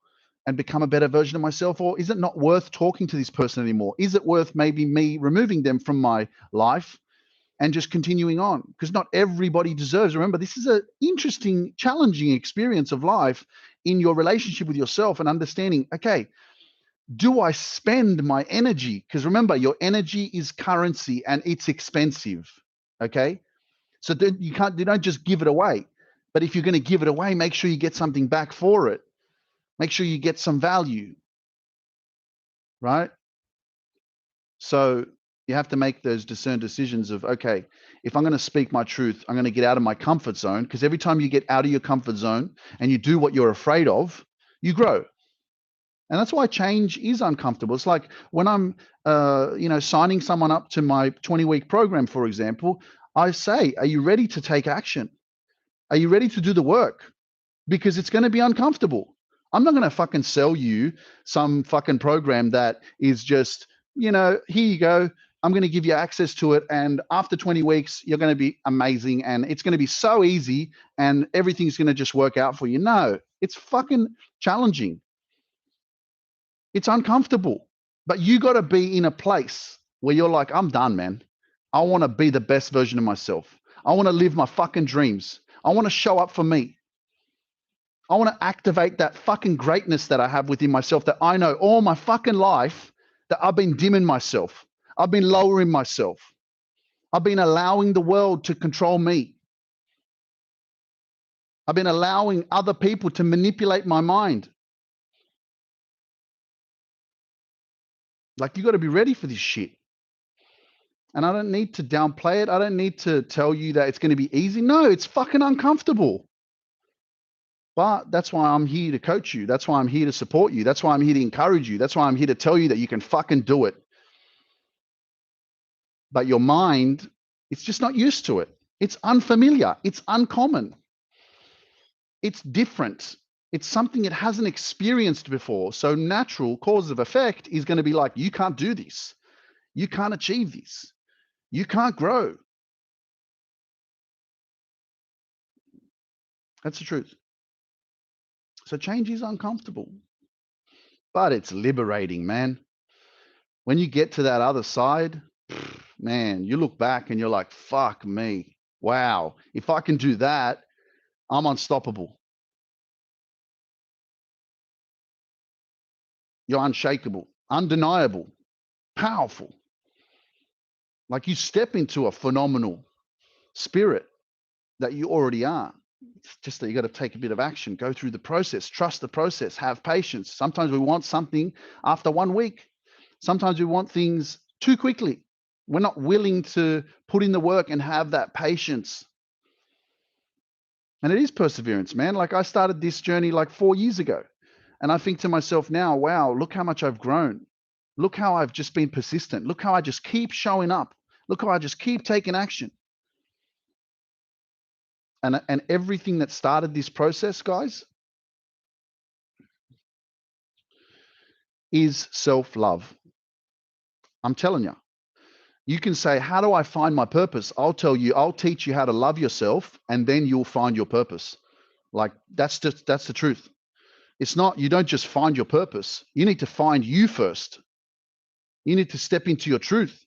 S1: and become a better version of myself? Or is it not worth talking to this person anymore? Is it worth maybe me removing them from my life and just continuing on? Because not everybody deserves. Remember, this is an interesting, challenging experience of life in your relationship with yourself and understanding, okay, do I spend my energy? Because remember, your energy is currency and it's expensive. Okay. So then you don't just give it away. But if you're going to give it away, make sure you get something back for it. Make sure you get some value. Right. So you have to make those discerned decisions of, okay, if I'm going to speak my truth, I'm going to get out of my comfort zone. Because every time you get out of your comfort zone and you do what you're afraid of, you grow. And that's why change is uncomfortable. It's like when I'm, signing someone up to my 20-week program, for example, I say, are you ready to take action? Are you ready to do the work? Because it's going to be uncomfortable. I'm not going to fucking sell you some fucking program that is just, here you go. I'm going to give you access to it. And after 20 weeks, you're going to be amazing. And it's going to be so easy and everything's going to just work out for you. No, it's fucking challenging. It's uncomfortable, but you got to be in a place where you're like, I'm done, man. I want to be the best version of myself. I want to live my fucking dreams. I want to show up for me. I want to activate that fucking greatness that I have within myself that I know all my fucking life that I've been dimming myself. I've been lowering myself. I've been allowing the world to control me. I've been allowing other people to manipulate my mind. Like, you got to be ready for this shit. And I don't need to downplay it. I don't need to tell you that it's going to be easy. No, it's fucking uncomfortable. But that's why I'm here to coach you. That's why I'm here to support you. That's why I'm here to encourage you. That's why I'm here to tell you that you can fucking do it. But your mind, it's just not used to it. It's unfamiliar. It's uncommon. It's different. It's something it hasn't experienced before. So natural cause of effect is going to be like, you can't do this. You can't achieve this. You can't grow. That's the truth. So change is uncomfortable, but it's liberating, man. When you get to that other side, man, you look back and you're like, fuck me. Wow. If I can do that, I'm unstoppable. You're unshakable, undeniable, powerful. Like you step into a phenomenal spirit that you already are. It's just that you got to take a bit of action, go through the process, trust the process, have patience. Sometimes we want something after 1 week. Sometimes we want things too quickly. We're not willing to put in the work and have that patience. And it is perseverance, man. Like I started this journey like 4 years ago. And I think to myself now, wow, look how much I've grown. Look how I've just been persistent. Look how I just keep showing up. Look how I just keep taking action. And everything that started this process, guys, is self-love. I'm telling you. You can say, how do I find my purpose? I'll tell you, I'll teach you how to love yourself, and then you'll find your purpose. Like that's the truth. It's not, you don't just find your purpose. You need to find you first. You need to step into your truth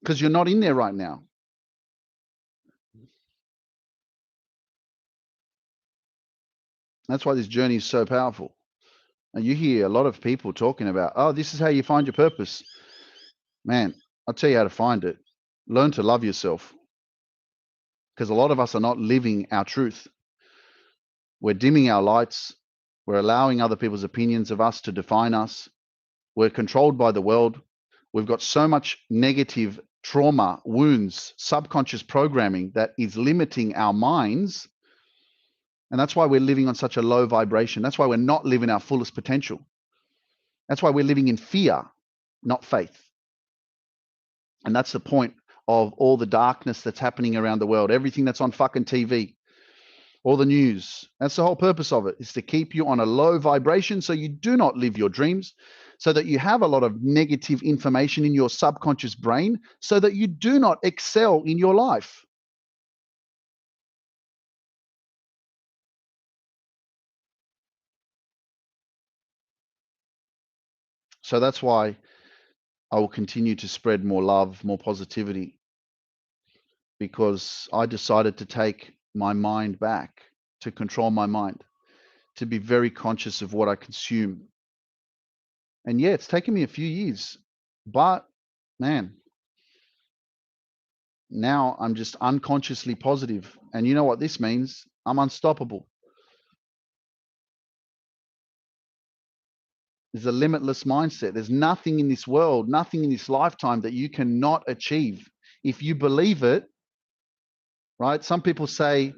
S1: because you're not in there right now. That's why this journey is so powerful. And you hear a lot of people talking about, oh, this is how you find your purpose. Man, I'll tell you how to find it. Learn to love yourself, because a lot of us are not living our truth. We're dimming our lights. We're allowing other people's opinions of us to define us. We're controlled by the world. We've got so much negative trauma, wounds, subconscious programming that is limiting our minds. And that's why we're living on such a low vibration. That's why we're not living our fullest potential. That's why we're living in fear, not faith. And that's the point of all the darkness that's happening around the world, everything that's on fucking TV, all the news. That's the whole purpose of it, is to keep you on a low vibration so you do not live your dreams, so that you have a lot of negative information in your subconscious brain, so that you do not excel in your life. So that's why I will continue to spread more love, more positivity, because I decided to take my mind back, to control my mind, to be very conscious of what I consume. And yeah, it's taken me a few years, but man, now I'm just unconsciously positive. And you know what this means? I'm unstoppable. There's a limitless mindset. There's nothing in this world, nothing in this lifetime that you cannot achieve. If you believe it, right? Some people say,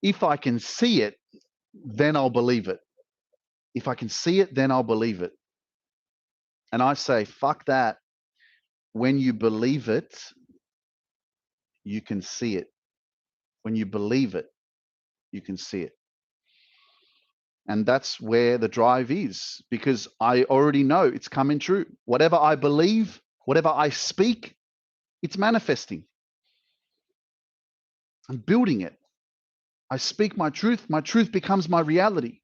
S1: if I can see it, then I'll believe it. If I can see it, then I'll believe it. And I say, fuck that. When you believe it, you can see it. When you believe it, you can see it. And that's where the drive is, because I already know it's coming true. Whatever I believe, whatever I speak, it's manifesting. I'm building it. I speak my truth becomes my reality.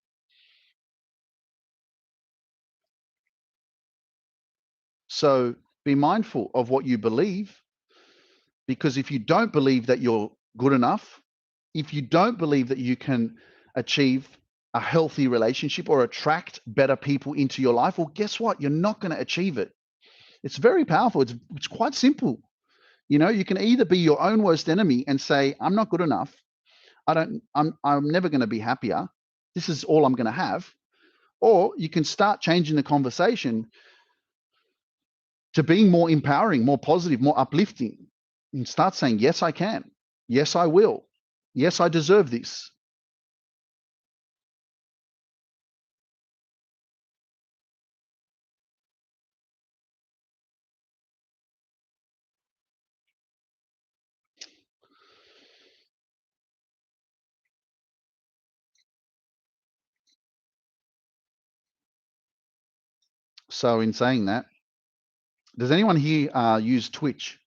S1: So be mindful of what you believe, because if you don't believe that you're good enough, if you don't believe that you can achieve a healthy relationship or attract better people into your life, well, guess what? You're not going to achieve it. It's very powerful. It's quite simple. You know, you can either be your own worst enemy and say, I'm not good enough. I'm never going to be happier. This is all I'm going to have. Or you can start changing the conversation to being more empowering, more positive, more uplifting, and start saying, yes, I can. Yes, I will. Yes, I deserve this. So in saying that, does anyone here use Twitch?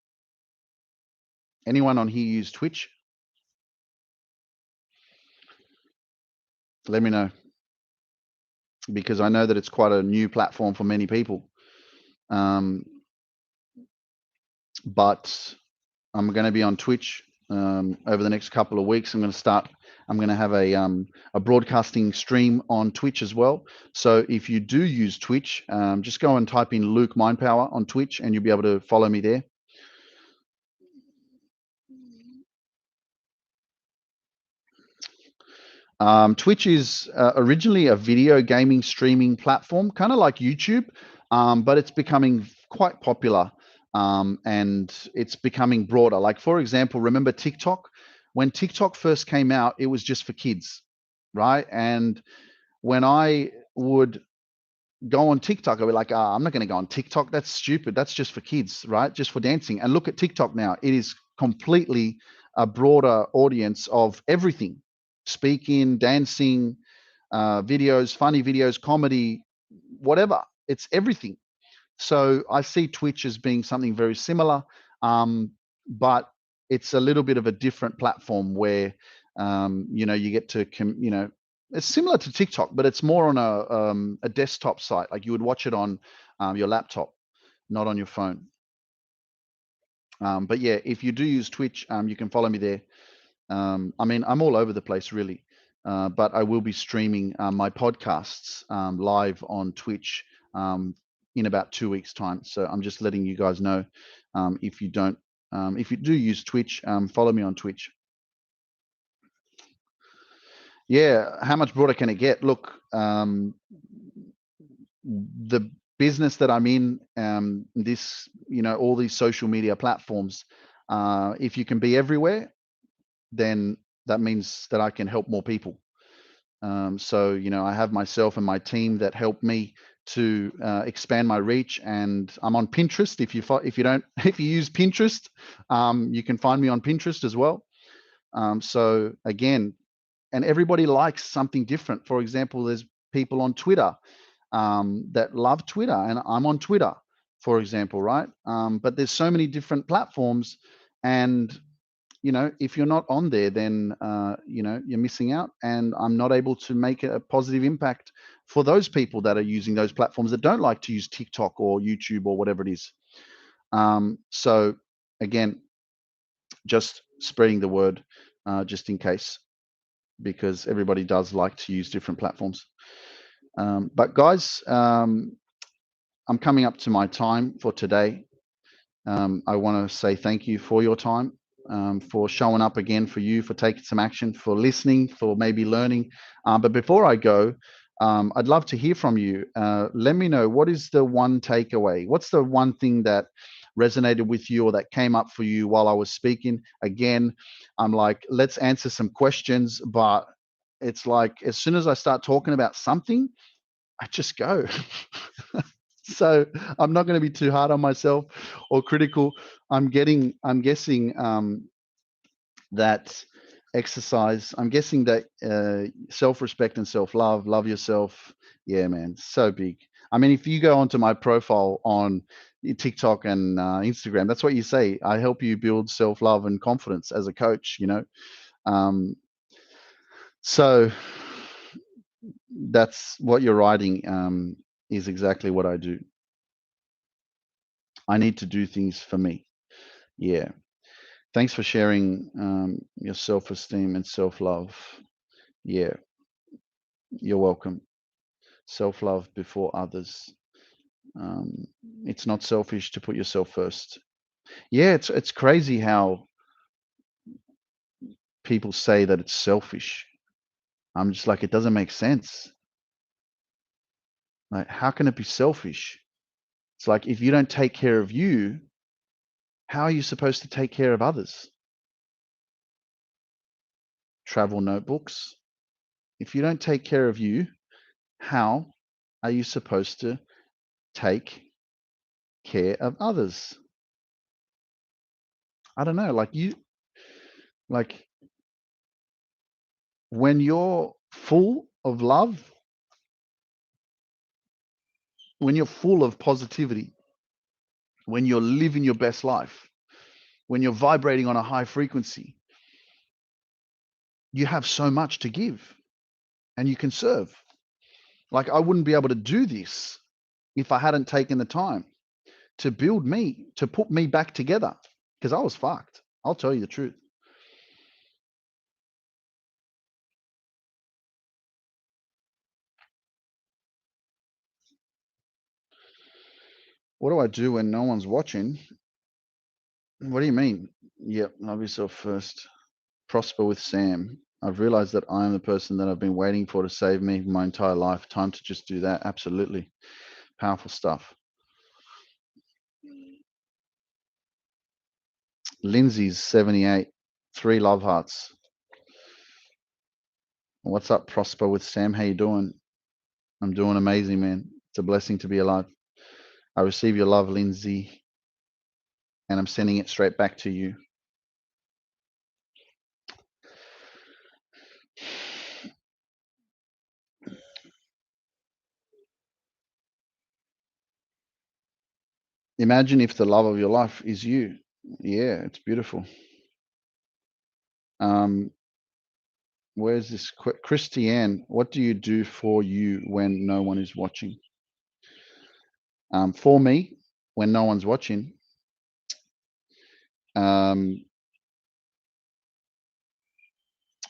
S1: Anyone on here use Twitch? Let me know, because I know that it's quite a new platform for many people. But I'm going to be on Twitch over the next couple of weeks. I'm going to have a broadcasting stream on Twitch as well. So if you do use Twitch, just go and type in Lukemindpower on Twitch, and you'll be able to follow me there. Twitch is originally a video gaming streaming platform, kind of like YouTube, but it's becoming quite popular, and it's becoming broader. Like, for example, remember TikTok? When TikTok first came out, it was just for kids, right? And when I would go on TikTok, I'd be like, I'm not going to go on TikTok. That's stupid. That's just for kids, right? Just for dancing. And look at TikTok now. It is completely a broader audience of everything: speaking, dancing, videos, funny videos, comedy, whatever. It's everything. So I see Twitch as being something very similar, but it's a little bit of a different platform where, you get to, it's similar to TikTok, but it's more on a desktop site. Like you would watch it on your laptop, not on your phone. But yeah, if you do use Twitch, you can follow me there. I mean, I'm all over the place, really. but I will be streaming my podcasts live on Twitch in about 2 weeks' time. So I'm just letting you guys know, if you don't, if you do use Twitch, follow me on Twitch. Yeah, how much broader can it get? Look, the business that I'm in, this, all these social media platforms, if you can be everywhere, then that means that I can help more people. So, I have myself and my team that help me to expand my reach, and I'm on Pinterest. If you don't, if you use Pinterest, you can find me on Pinterest as well. So again, and everybody likes something different. For example, there's people on Twitter that love Twitter, and I'm on Twitter, for example, right? But there's so many different platforms, and if you're not on there, then you're missing out, and I'm not able to make a positive impact for those people that are using those platforms that don't like to use TikTok or YouTube or whatever it is. So again, just spreading the word, just in case, because everybody does like to use different platforms. But guys, I'm coming up to my time for today. I want to say thank you for your time, for showing up again, for taking some action, for listening, for maybe learning. But before I go, I'd love to hear from you. Let me know, what is the one takeaway? What's the one thing that resonated with you or that came up for you while I was speaking? Again, I'm like, let's answer some questions, but it's like as soon as I start talking about something, I just go. So I'm not going to be too hard on myself or critical. I'm guessing that exercise. I'm guessing that self-respect and self-love, love yourself. Yeah, man, so big. I mean, if you go onto my profile on TikTok and Instagram, that's what you say. I help you build self-love and confidence as a coach. Um, so that's what you're writing. Is exactly what I do. I need to do things for me. Yeah. Thanks for sharing your self-esteem and self-love. Yeah, you're welcome. Self-love before others. Um, it's not selfish to put yourself first. Yeah, it's crazy how people say that it's selfish. I'm just like, it doesn't make sense. Like, how can it be selfish? It's like, if you don't take care of you, how are you supposed to take care of others? Travel notebooks. If you don't take care of you, how are you supposed to take care of others? I don't know, like when you're full of love, when you're full of positivity, when you're living your best life, when you're vibrating on a high frequency, you have so much to give and you can serve. Like, I wouldn't be able to do this if I hadn't taken the time to build me, to put me back together, because I was fucked. I'll tell you the truth. What do I do when no one's watching? What do you mean? Yep, love yourself first. Prosper with Sam. I've realized that I am the person that I've been waiting for to save me my entire life. Time to just do that. Absolutely. Powerful stuff. Lindsay's 78. 3 love hearts. What's up, Prosper with Sam? How you doing? I'm doing amazing, man. It's a blessing to be alive. I receive your love, Lindsay, and I'm sending it straight back to you. Imagine if the love of your life is you. Yeah, it's beautiful. Where's this? Christiane, what do you do for you when no one is watching? For me, when no one's watching, um,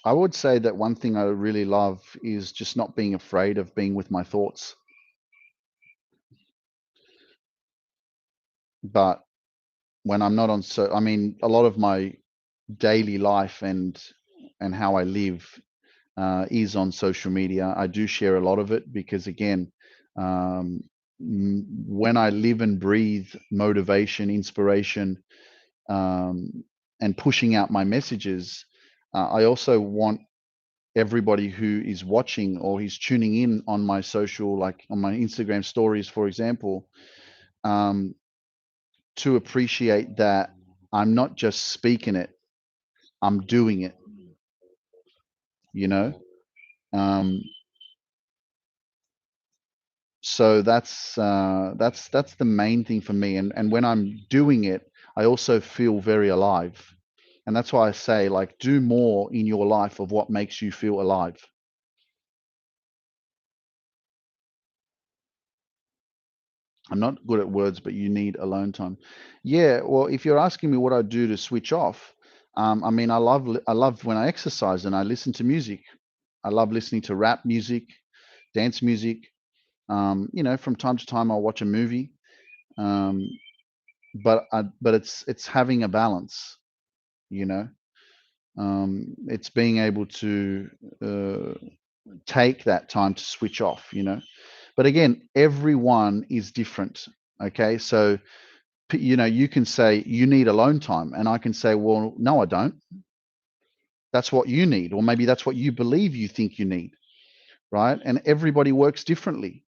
S1: I would say that one thing I really love is just not being afraid of being with my thoughts. But when I'm not on, so I mean, a lot of my daily life and how I live is on social media. I do share a lot of it because, again, um, when I live and breathe motivation, inspiration, and pushing out my messages, I also want everybody who is watching or is tuning in on my social, like on my Instagram stories, for example, um, to appreciate that I'm not just speaking it, I'm doing it, you know? Um, so that's the main thing for me. And when I'm doing it, I also feel very alive. And that's why I say, like, do more in your life of what makes you feel alive. I'm not good at words, but you need alone time. Yeah, well, if you're asking me what I do to switch off, I mean, I love when I exercise and I listen to music. I love listening to rap music, dance music. From time to time I'll watch a movie. Um, but it's having a balance, you know. It's being able to uh, take that time to switch off, you know. But again, everyone is different. Okay, so you can say you need alone time, and I can say, well, no, I don't. That's what you need, or maybe that's what you believe you think you need, right? And everybody works differently.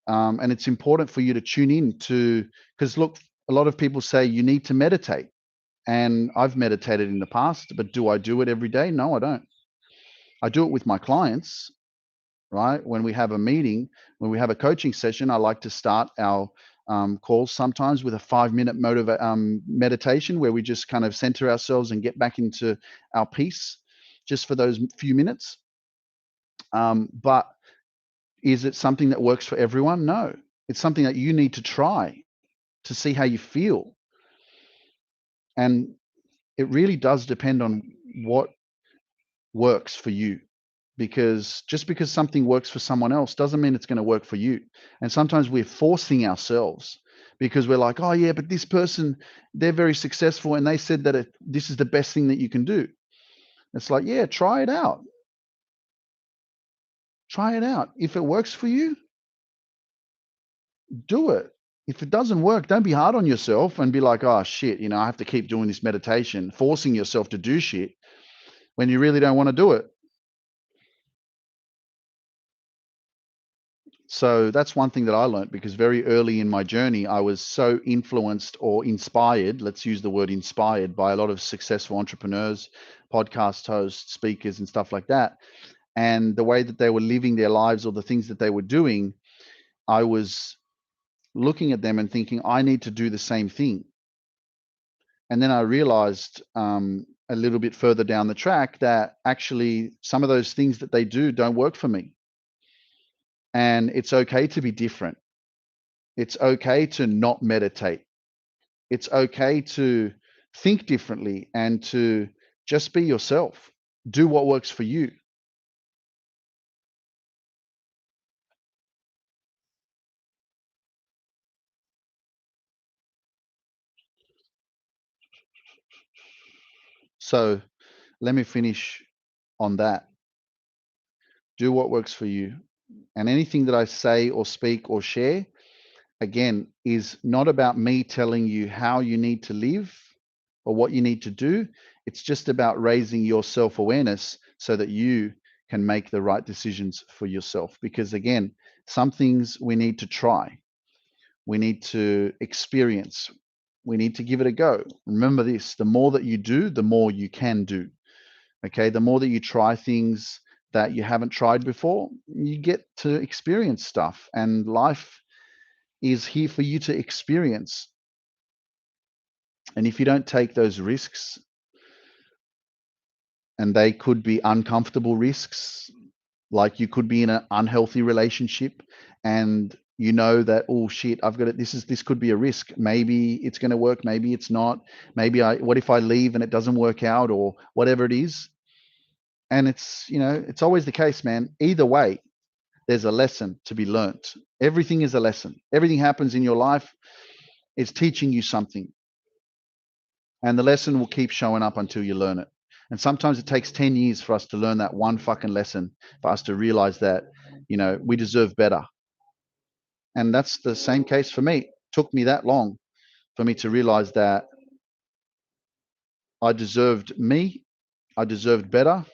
S1: And it's important for you to tune in to, because look, a lot of people say you need to meditate. And I've meditated in the past, but do I do it every day? No, I don't. I do it with my clients, right? When we have a meeting, when we have a coaching session, I like to start our calls sometimes with a 5-minute meditation where we just kind of center ourselves and get back into our peace just for those few minutes. But is it something that works for everyone? No. It's something that you need to try to see how you feel. And it really does depend on what works for you, because just because something works for someone else doesn't mean it's going to work for you. And sometimes we're forcing ourselves because we're like, oh yeah, but this person, they're very successful and they said that this is the best thing that you can do. It's like, yeah, try it out. Try it out. If it works for you, do it. If it doesn't work, don't be hard on yourself and be like, oh shit, I have to keep doing this meditation, forcing yourself to do shit when you really don't want to do it. So that's one thing that I learned, because very early in my journey, I was so influenced or inspired, let's use the word inspired, by a lot of successful entrepreneurs, podcast hosts, speakers, and stuff like that. And the way that they were living their lives or the things that they were doing, I was looking at them and thinking, I need to do the same thing. And then I realized a little bit further down the track that actually some of those things that they do don't work for me. And it's okay to be different. It's okay to not meditate. It's okay to think differently and to just be yourself. Do what works for you. So let me finish on that. Do what works for you. And anything that I say or speak or share, again, is not about me telling you how you need to live or what you need to do. It's just about raising your self awareness so that you can make the right decisions for yourself. Because again, some things we need to try, we need to experience, we need to give it a go. Remember this: the more that you do, the more you can do. Okay, the more that you try things that you haven't tried before, you get to experience stuff, and life is here for you to experience. And if you don't take those risks, and they could be uncomfortable risks, like you could be in an unhealthy relationship and you know that, oh shit, I've got it, this could be a risk, maybe it's going to work, maybe it's not, maybe I what if I leave and it doesn't work out, or whatever it is. And it's, it's always the case, man. Either way, there's a lesson to be learnt. Everything is a lesson. Everything happens in your life is teaching you something. And the lesson will keep showing up until you learn it. And sometimes it takes 10 years for us to learn that one fucking lesson, for us to realize that, we deserve better. And that's the same case for me. It took me that long for me to realize that I deserved better,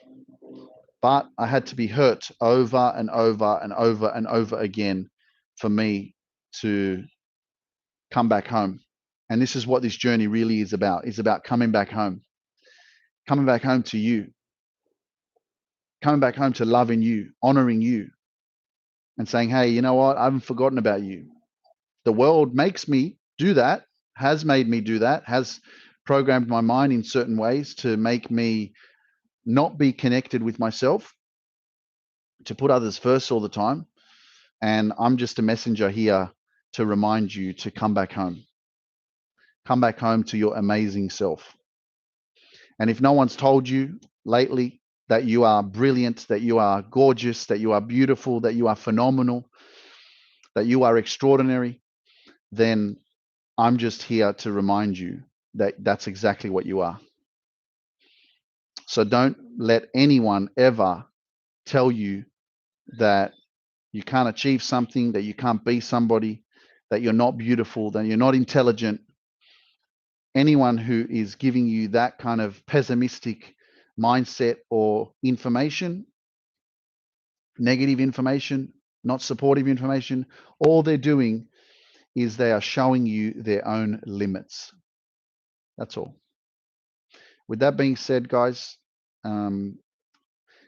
S1: but I had to be hurt over and over and over and over again for me to come back home. And this is what this journey really is about. It's about coming back home to you, coming back home to loving you, honoring you, and saying, hey, you know what? I haven't forgotten about you. The world makes me do that, has made me do that, has programmed my mind in certain ways to make me not be connected with myself, to put others first all the time. And I'm just a messenger here to remind you to come back home. Come back home to your amazing self. And if no one's told you lately that you are brilliant, that you are gorgeous, that you are beautiful, that you are phenomenal, that you are extraordinary, then I'm just here to remind you that that's exactly what you are. So don't let anyone ever tell you that you can't achieve something, that you can't be somebody, that you're not beautiful, that you're not intelligent. Anyone who is giving you that kind of pessimistic mindset or information, negative information, not supportive information, all they're doing is they are showing you their own limits. That's all. With that being said, guys,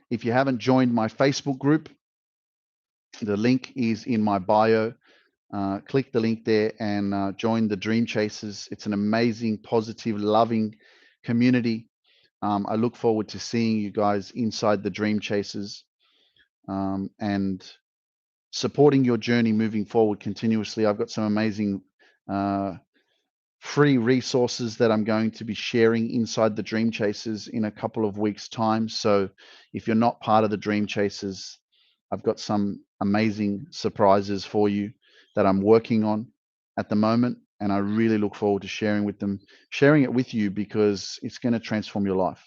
S1: if you haven't joined my Facebook group, the link is in my bio. Click the link there and join the Dream Chasers. It's an amazing, positive, loving community. I look forward to seeing you guys inside the Dream Chasers and supporting your journey moving forward continuously. I've got some amazing free resources that I'm going to be sharing inside the Dream Chasers in a couple of weeks' time. So if you're not part of the Dream Chasers, I've got some amazing surprises for you that I'm working on at the moment. And I really look forward to sharing it with you, because it's going to transform your life.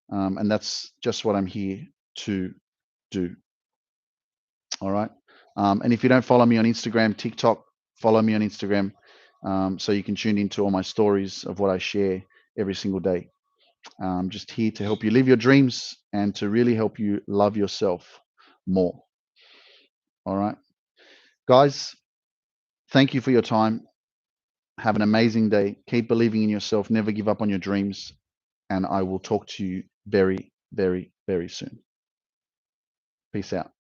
S1: And that's just what I'm here to do. All right. And if you don't follow me on Instagram, TikTok, follow me on Instagram, so you can tune into all my stories of what I share every single day. I'm just here to help you live your dreams and to really help you love yourself more. All right. Guys, thank you for your time. Have an amazing day. Keep believing in yourself. Never give up on your dreams. And I will talk to you very, very, very soon. Peace out.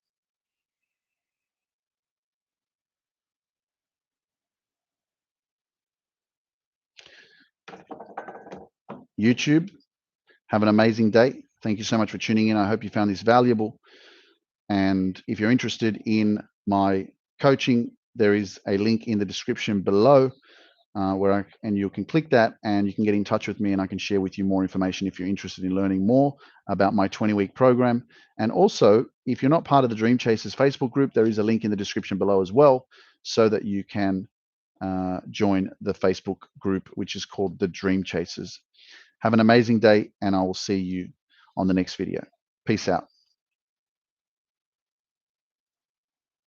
S1: YouTube, have an amazing day. Thank you so much for tuning in. I hope you found this valuable. And if you're interested in my coaching, there is a link in the description below and you can click that and you can get in touch with me, and I can share with you more information if you're interested in learning more about my 20-week program. And also, if you're not part of the Dream Chasers Facebook group, there is a link in the description below as well, so that you can join the Facebook group, which is called the Dream Chasers. Have an amazing day, and I will see you on the next video. Peace out.